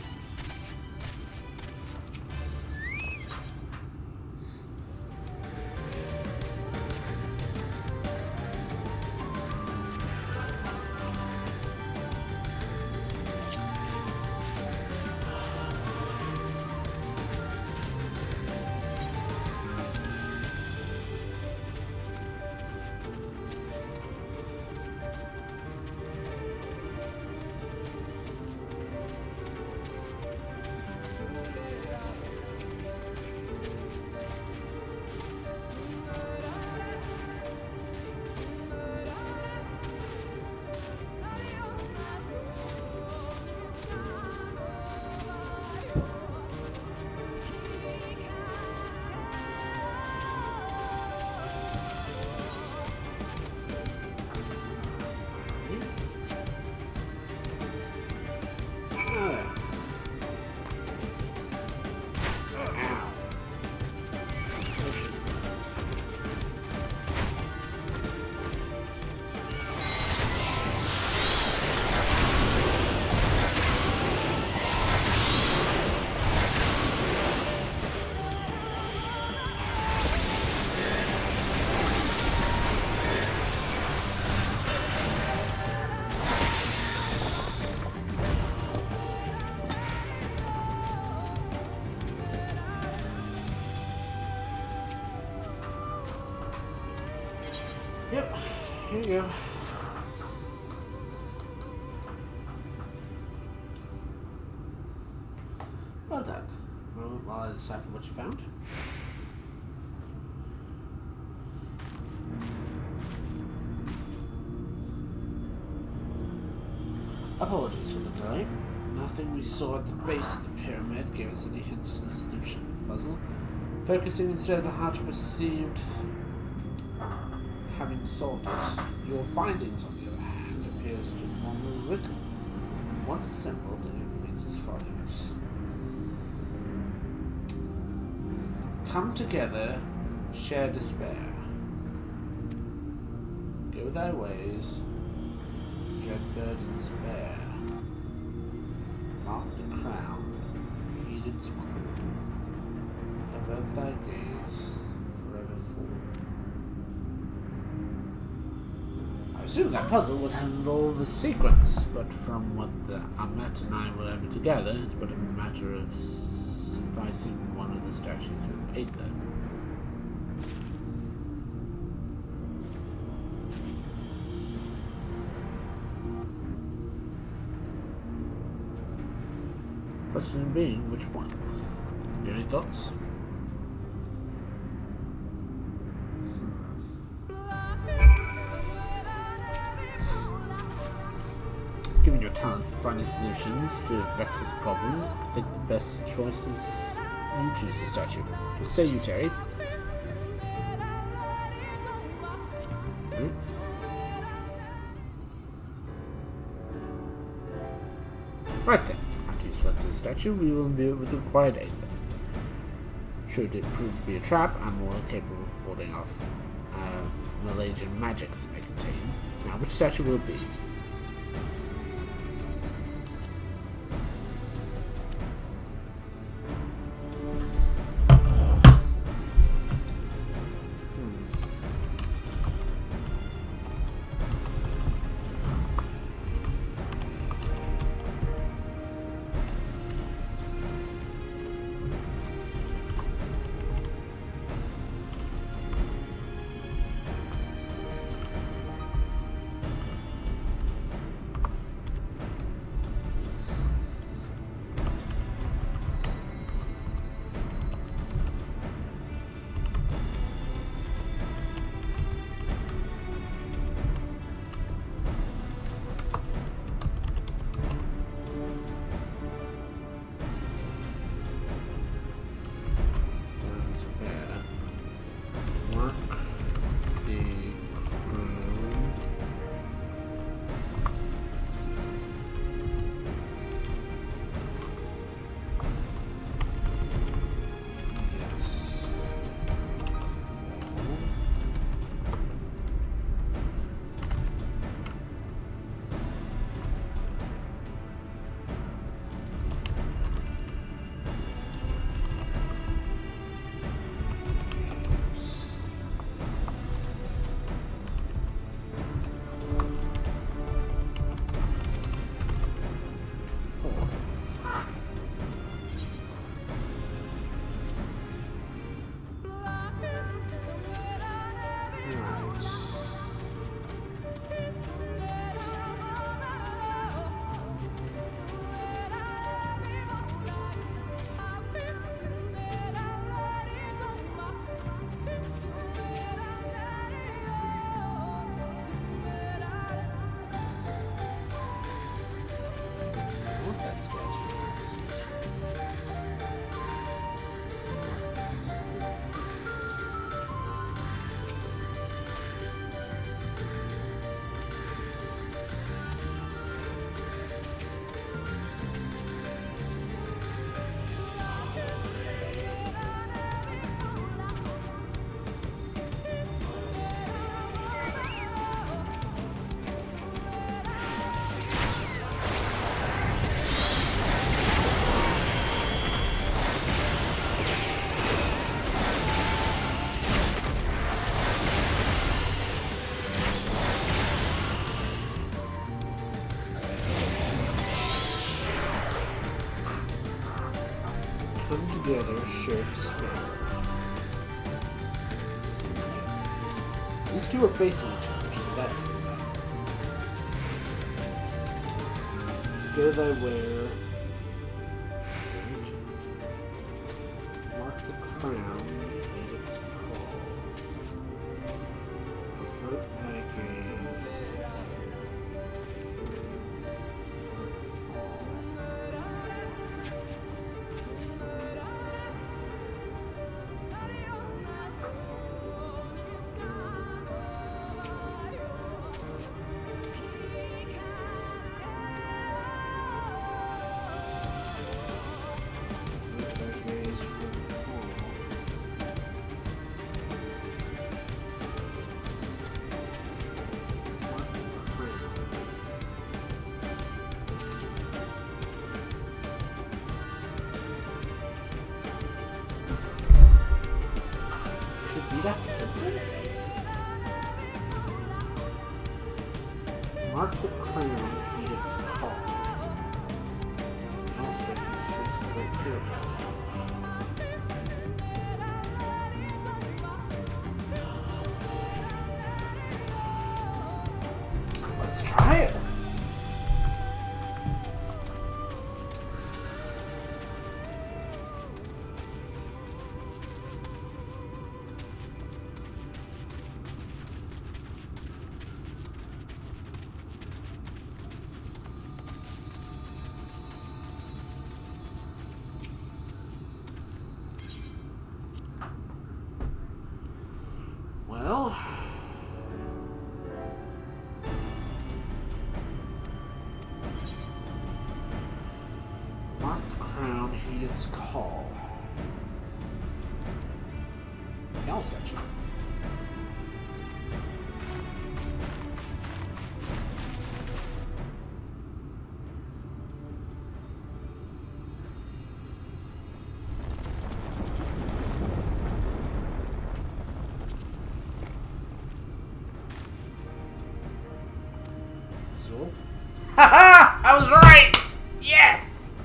Yep, here you go. Well done. A moment while I decipher what you found. Apologies for the delay. Nothing we saw at the base of the pyramid gave us any hints to the solution of the puzzle. Focusing instead on how to proceed. Having solved it, your findings, on the other hand, appears to form a riddle. Once assembled, it reads as follows. Come together, share despair. Go thy ways, dread burdens bear. Mark the crown, heed its call. Avert thy gaze, forever fall. I assume that puzzle would have involved a sequence, but from what the Amet and I were able to gather, it's but a matter of sufficing one of the statues with Aether. Question being, which one? Do you have any thoughts? Given your talent for finding solutions to Vex's problem, I think the best choice is you choose the statue. What say you, Terry? Right then. After you select the statue, we will imbue it with the required Aether. Should it prove to be a trap, I'm more capable of warding off Malaysian magics it may contain. Now, which statue will it be? come together, share despair. These two are facing each other, so that's Go thy where. Mark the crown and its call. Avert thy gaze. That's simple. Mark the crown, heed its call. Also, these trees are very clear about it. Let's try it. Well, mark the crown, heed its call. Y'all got you. Haha! I was right! Yes!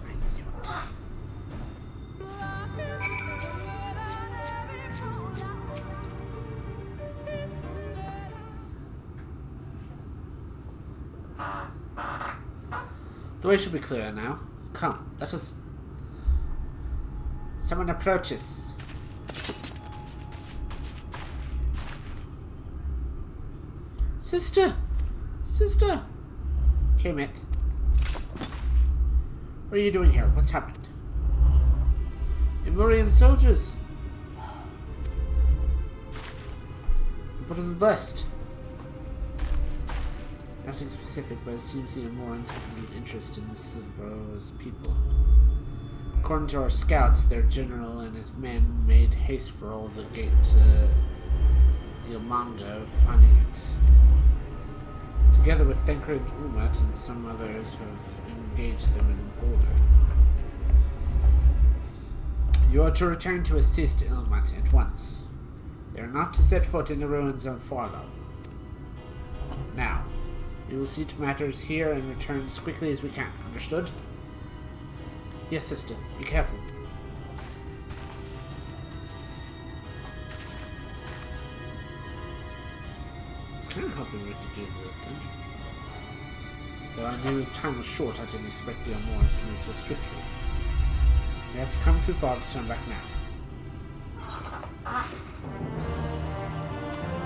I knew it. The way should be clear now. Come, let us... Someone approaches. Sister! Sister! Kemet. What are you doing here? What's happened? Emurian soldiers! What of the blessed? Nothing specific, but it seems the Emurians have an interest in the Silvero's people. According to our scouts, their general and his men made haste for all the gate to Ilmanga, finding it. Together with Thancred Umat and some others have engaged them in border. You are to return to assist Ilmat at once. They are not to set foot in the ruins of Farlow. Now, we will see to matters here and return as quickly as we can. Understood? Yes, sister. Be careful. It's kind of helping with the do the dungeon. Though I knew time was short, I didn't expect the Amors to move so swiftly. We have come too far to turn back now.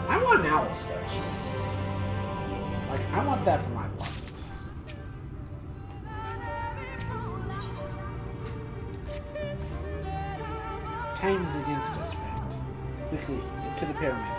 I want an owl statue. Like, I want that for my block. Time is against us, friend. Quickly, into the pyramid.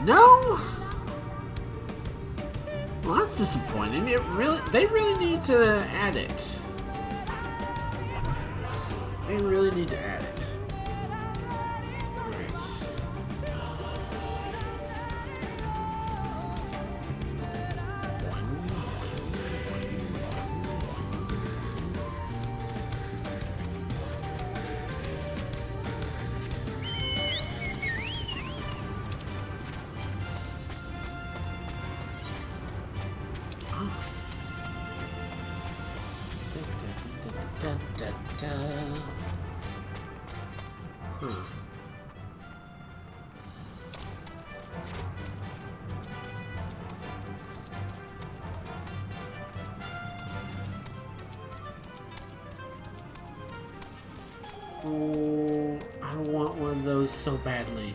No? Well, that's disappointing. They really need to add it. They really need to add it. Oh, I want one of those so badly.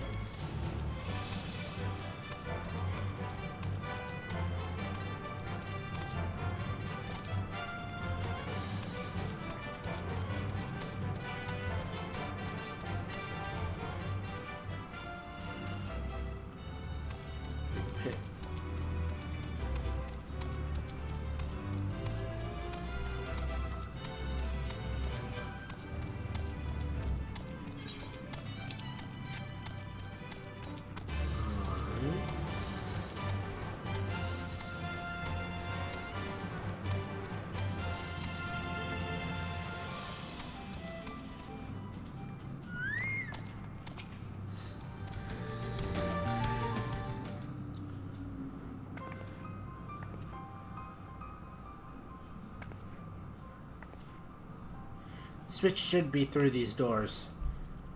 Switch should be through these doors,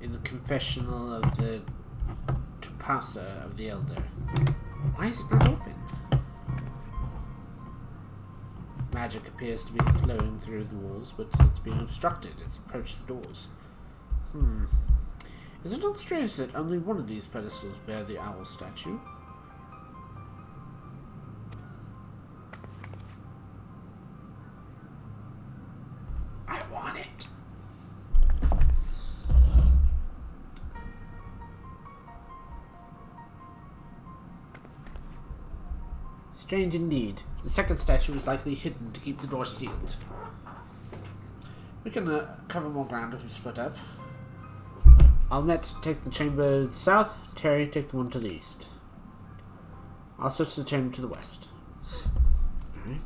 in the confessional of the Tupasa of the Elder. Why is it not open? Magic appears to be flowing through the walls, but it's being obstructed. It's approached the doors. Is it not strange that only one of these pedestals bear the owl statue? I want it. Strange indeed. The second statue is likely hidden to keep the door sealed. We can cover more ground if we split up. Almet, take the chamber to the south. Terry, take the one to the east. I'll switch the chamber to the west. Alright.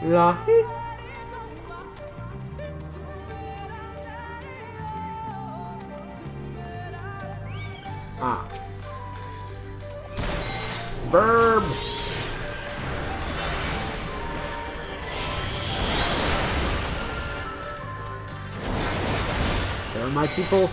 Lahi. Ah. Burb. There are my people.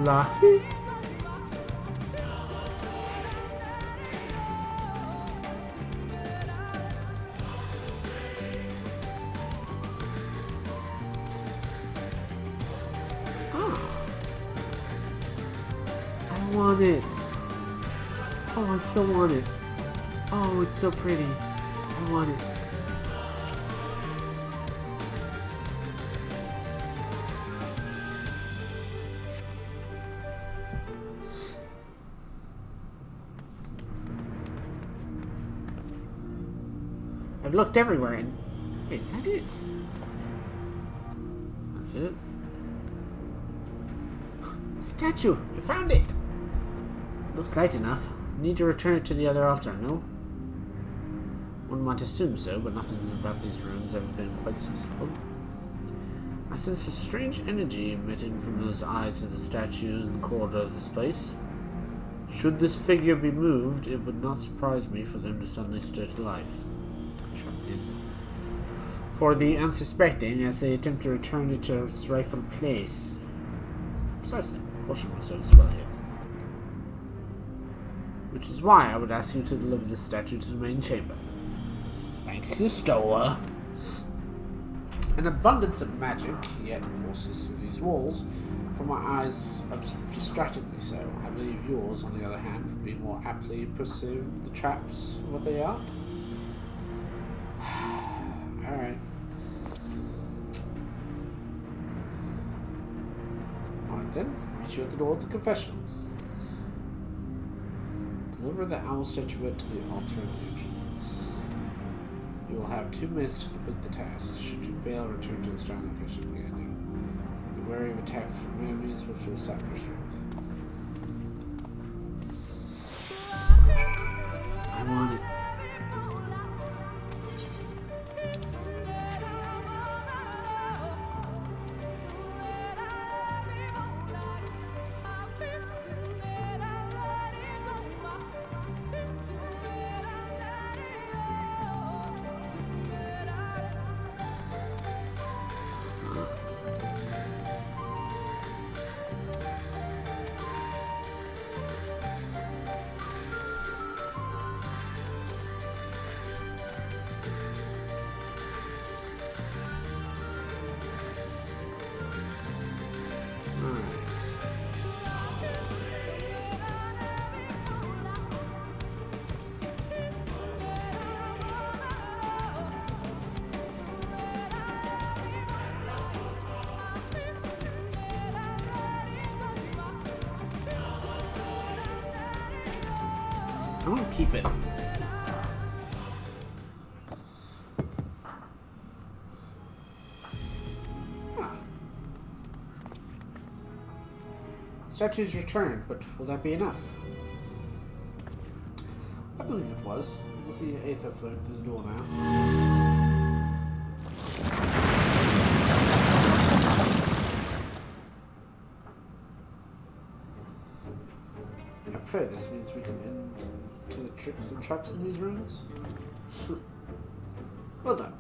Lahi. I want it. Oh, I so want it. Oh, it's so pretty. I want it. I've looked everywhere and... Wait, is that it? That's it? Statue! You found it! Looks light enough. Need to return it to the other altar, no? One might assume so, but nothing about these ruins ever been quite so simple. I sense a strange energy emitting from those eyes of the statue in the corridor of this place. Should this figure be moved, it would not surprise me for them to suddenly stir to life. for the unsuspecting as they attempt to return it to its rightful place. Precisely. Caution myself as well here. Which is why I would ask you to deliver this statue to the main chamber. Thank you, Stoa. An abundance of magic yet courses through these walls. For my eyes, distractingly so. I believe yours, on the other hand, would be more aptly perceive the traps of what they are. Alright. Alright then, meet you at the door of the confessional. Deliver the owl statuette to the altar of the entrance. You will have 2 minutes to complete the task. Should you fail, return to the starting location beginning. Be wary of attacks from enemies, which will sap your strength. I'm on it. I'm gonna keep it. Huh. Statue's returned, but will that be enough? I believe it was. Let's see Aether floating through the door now. I pray this means we can end to the tricks and traps in these rooms. Well done.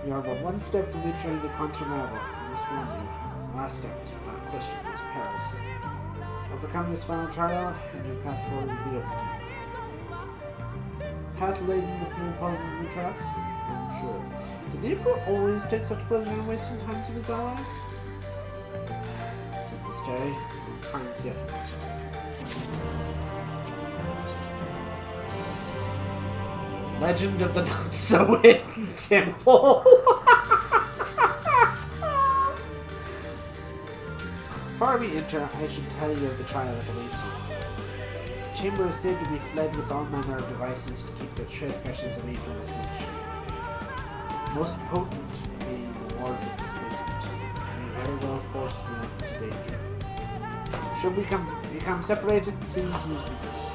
You are but one step from entering the quantum level. I must warn you. The last step is without question is perilous. Overcome this final trial, and your path forward will be open to you. Path laden with more puzzles and traps? I'm sure. Did the Emperor always take such pleasure in wasting time to his allies? It's in this day, times yet. Legend of the Not-So-Hidden Temple. Before we enter, I should tell you of the trial that awaits you. The chamber is said to be fled with all manner of devices to keep the trespassers away from the switch. Most potent being the wards of displacement, may very well force you into danger. Should we become separated, please use these.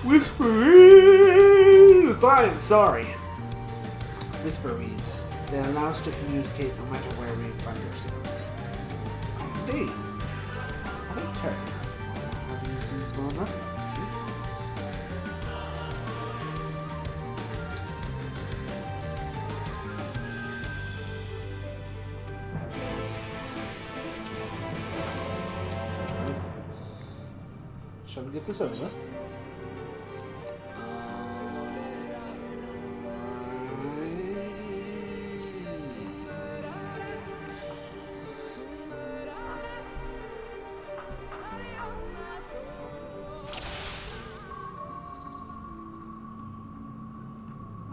Whisper reads! I am sorry. Whisper reads. They allow us to communicate no matter where we find ourselves. Indeed. I think terrible. Have used these well enough? Shall we get this over with?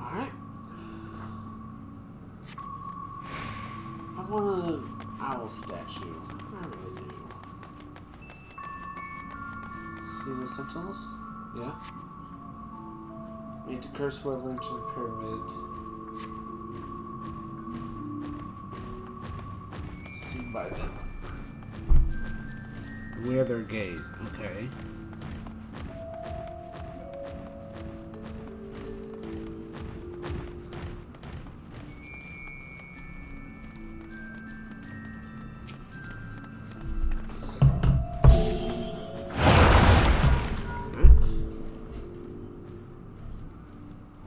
Alright. I want an owl statue. I really do. See the sentinels? Yeah. Made to curse whoever enters the pyramid. Seen by them. Wear their gaze. Okay.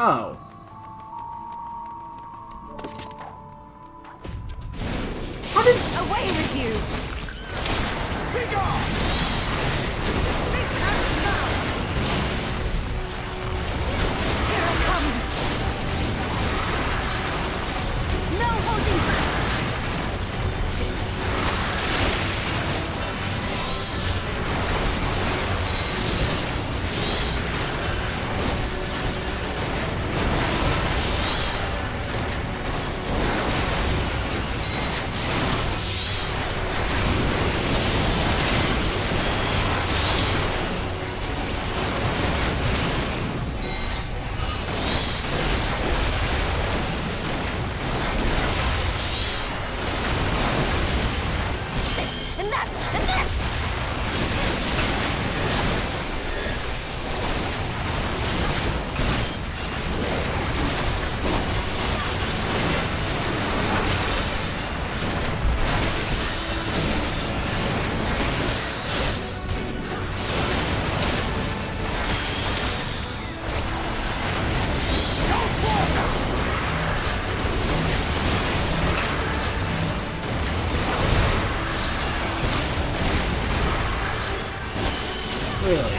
Oh. Away with you! Be gone! Here I come! No holding back! Really?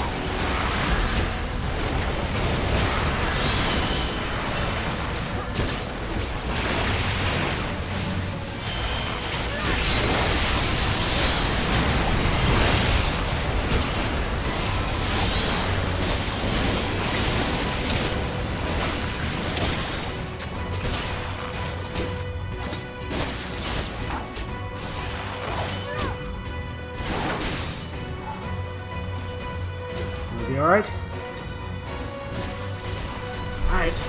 You alright? Alright.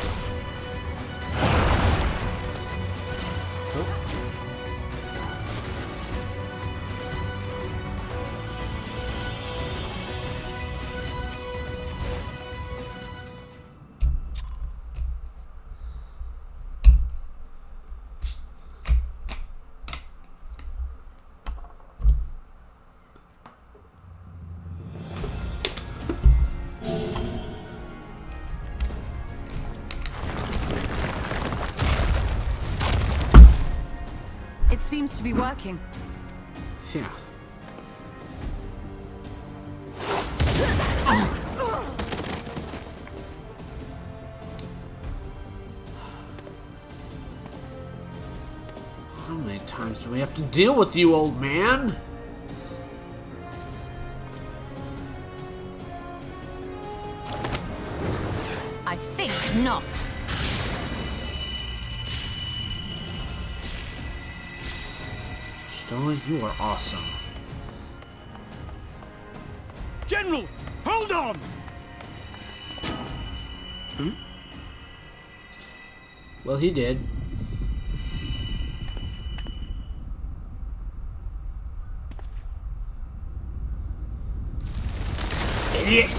It seems to be working. Yeah. How many times do we have to deal with you, old man? I think not. Stone, you are awesome. General, hold on! Well, he did. Idiot!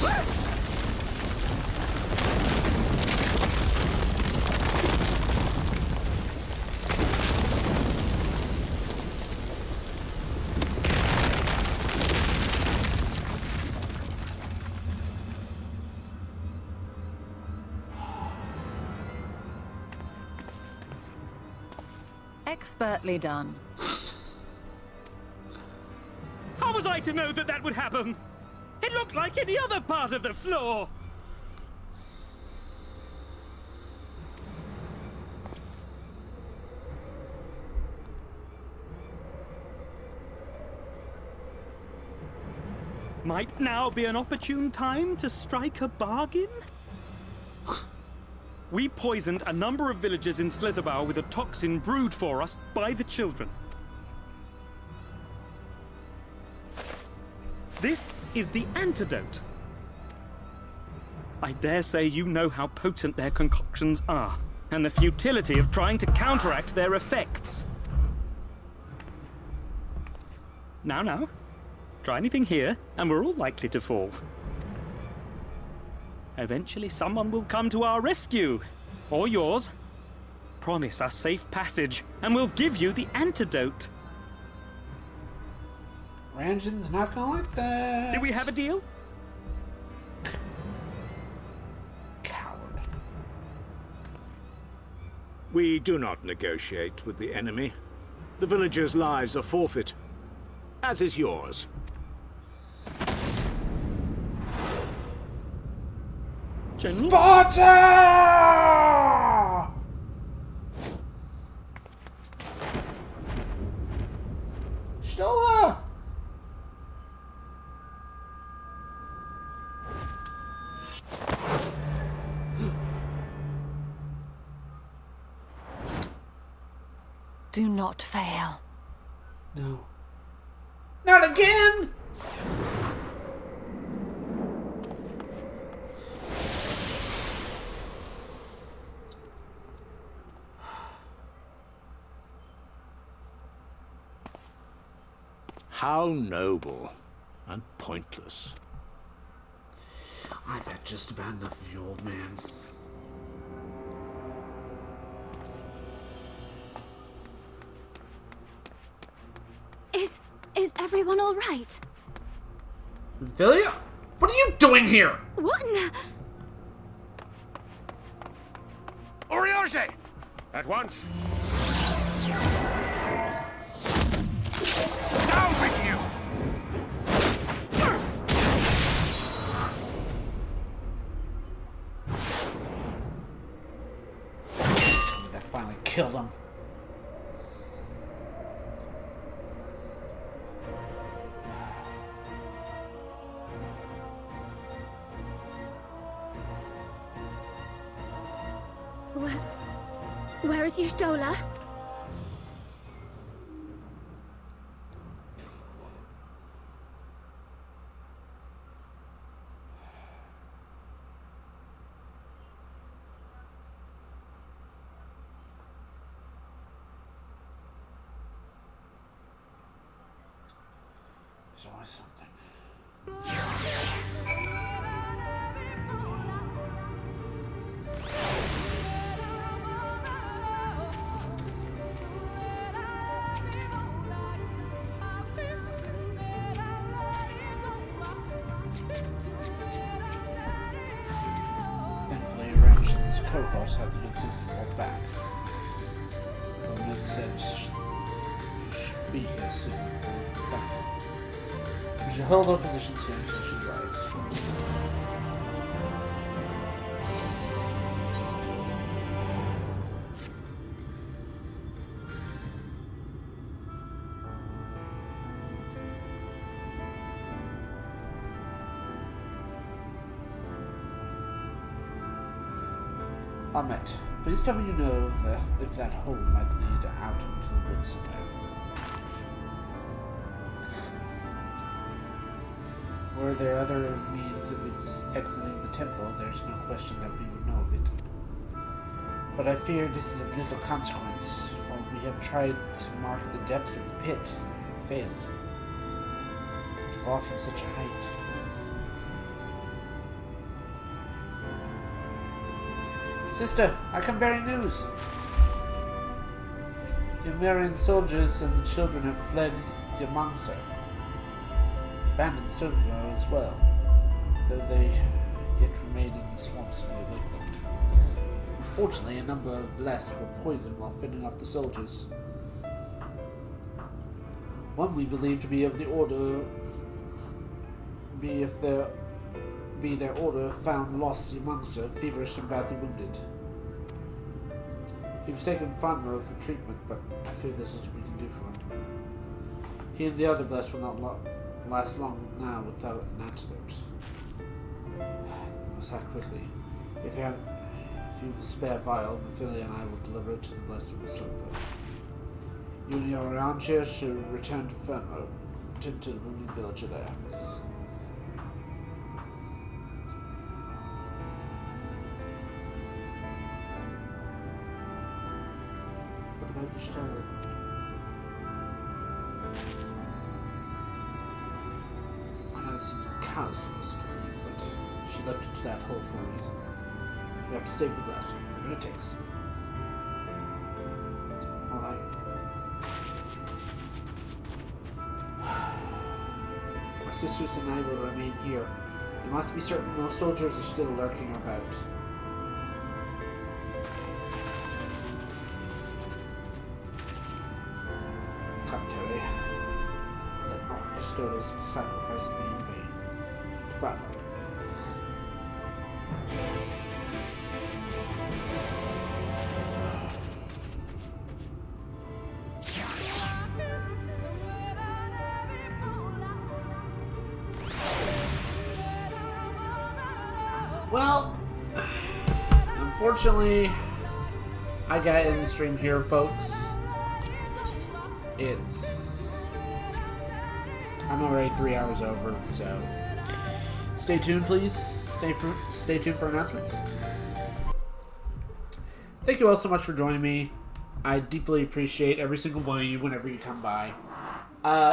Expertly done. How was I to know that that would happen? It looked like any other part of the floor. Might now be an opportune time to strike a bargain? We poisoned a number of villagers in Slitherbough with a toxin brewed for us by the children. This is the antidote. I dare say you know how potent their concoctions are, and the futility of trying to counteract their effects. Now, try anything here, and we're all likely to fall. Eventually someone will come to our rescue, or yours. Promise us safe passage, and we'll give you the antidote. Ranjin's not gonna like that. Do we have a deal? Coward. We do not negotiate with the enemy. The villagers' lives are forfeit, as is yours. Sparta! Stola! Do not fail. No. Not again! How noble and pointless. I've had just about enough of you, old man. Is everyone all right? Philia? What are you doing here? What in the... Oriage! At once! Down with you! That finally killed him. Where is Y'shtola? There's always something. Thankfully, Ramson's cohorts had the good sense to fall back. But Ned said you should be here soon. We should hold our positions here until she arrives. Ahmet, please tell me you know if that hole might lead out into the woods somewhere. Were there other means of its exiting the temple, there's no question that we would know of it. But I fear this is of little consequence, for we have tried to mark the depth of the pit and failed. To fall from such a height. Sister, I come bearing news. The Umerian soldiers and the children have fled Yamangsa. Abandoned Silvio as well, though they yet remain in the swamps near Lakeland. Unfortunately, a number of blessed were poisoned while fending off the soldiers. One we believe to be of the order, be their order found lost amongst her, feverish and badly wounded. He was taken Fanro for treatment, but I fear this is what we can do for him. He and the other blessed will not last long now without an antidote. We must act quickly. If you have a spare vial, Mephilia and I will deliver it to the blessed in the slipper. You and your armchair should return to Fanro. Tend to the wounded villager there. About Y'shtola. I know this seems callous of us to believe, but she leapt into that hole for a reason. We have to save the blessed, whatever it takes. Alright. My sisters and I will remain here. We must be certain those soldiers are still lurking about. failures to sacrifice me in vain. Flatline. Well, unfortunately, I got in the stream here, folks. I'm already 3 hours over, so stay tuned, please. Stay tuned for announcements. Thank you all so much for joining me. I deeply appreciate every single one of you whenever you come by.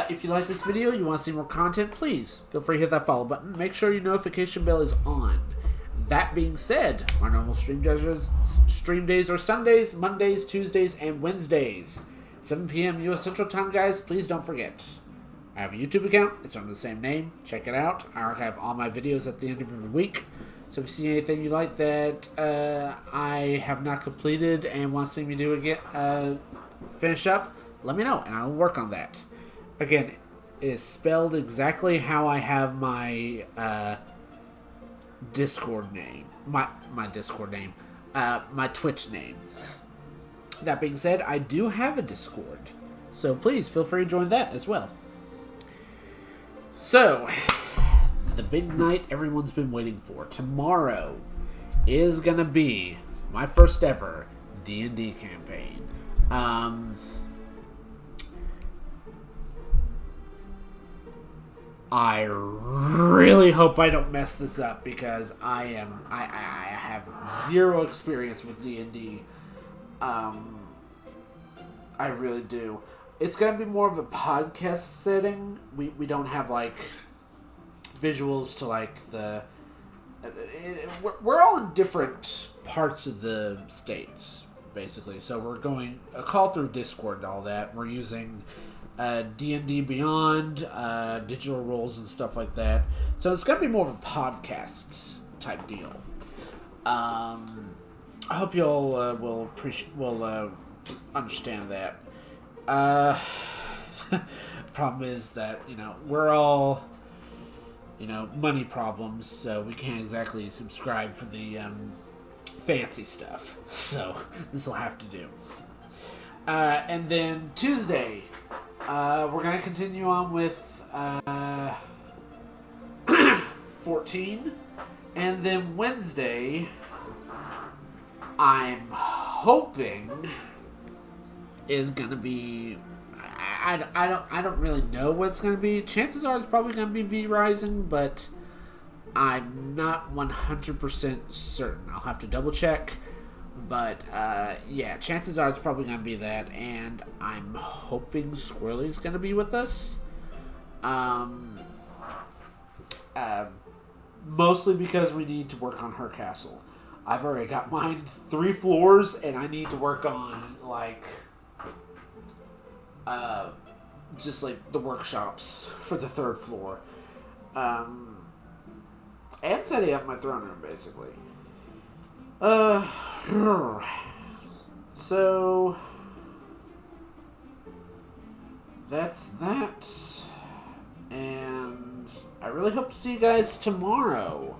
If you like this video, you want to see more content, please feel free to hit that follow button. Make sure your notification bell is on. That being said, our normal stream days are Sundays, Mondays, Tuesdays, and Wednesdays. 7 p.m. U.S. Central Time, guys. Please don't forget. I have a YouTube account. It's under the same name. Check it out. I archive all my videos at the end of every week. So if you see anything you like that I have not completed and want to see me do again, finish up, let me know, and I will work on that. Again, it is spelled exactly how I have my Discord name. My Discord name. My Twitch name. That being said, I do have a Discord. So please feel free to join that as well. So, the big night everyone's been waiting for. Tomorrow is going to be my first ever D&D campaign. I really hope I don't mess this up because I have zero experience with D&D. I really do. It's gonna be more of a podcast setting. We don't have like visuals to like the. We're all in different parts of the states, basically. So we're going a call through Discord and all that. We're using D&D Beyond, digital roles and stuff like that. So it's gonna be more of a podcast type deal. I hope you all will understand that. Problem is that, we're all, money problems, so we can't exactly subscribe for the fancy stuff. So this will have to do. And then Tuesday, we're going to continue on with 14. And then Wednesday, I'm hoping is gonna be. I don't really know what it's gonna be. Chances are it's probably gonna be V Rising, but I'm not 100% certain. I'll have to double check. But yeah, chances are it's probably gonna be that, and I'm hoping Squirrely's gonna be with us. Mostly because we need to work on her castle. I've already got mine 3 floors, and I need to work on just like the workshops for the 3rd floor, and setting up my throne room, basically. So that's that, and I really hope to see you guys tomorrow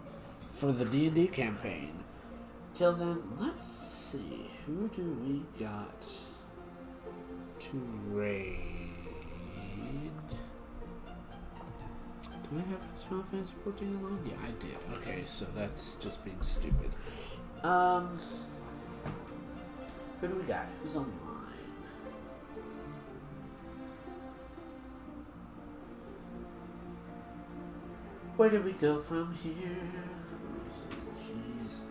for the D&D campaign. Till then, let's see, who do we got to raid? Do I have Final Fantasy 14 alone? Yeah, I did. Okay, so that's just being stupid. Who do we got? Who's online? Where do we go from here? Jeez.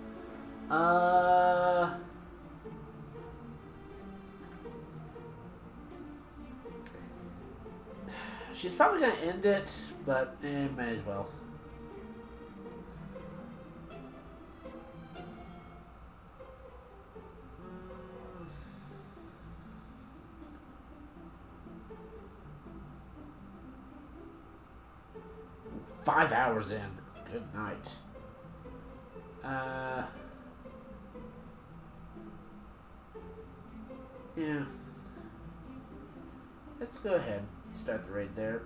She's probably gonna end it, but may as well. Five hours in. Good night. Yeah. Let's go ahead and start the raid there.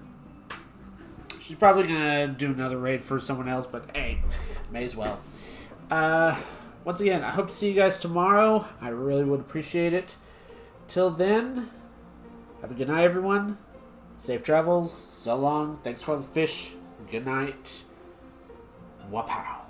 She's probably gonna do another raid for someone else, but hey, may as well. Once again, I hope to see you guys tomorrow. I really would appreciate it. Till then, have a good night, everyone. Safe travels. So long. Thanks for all the fish. Good night. Wapow.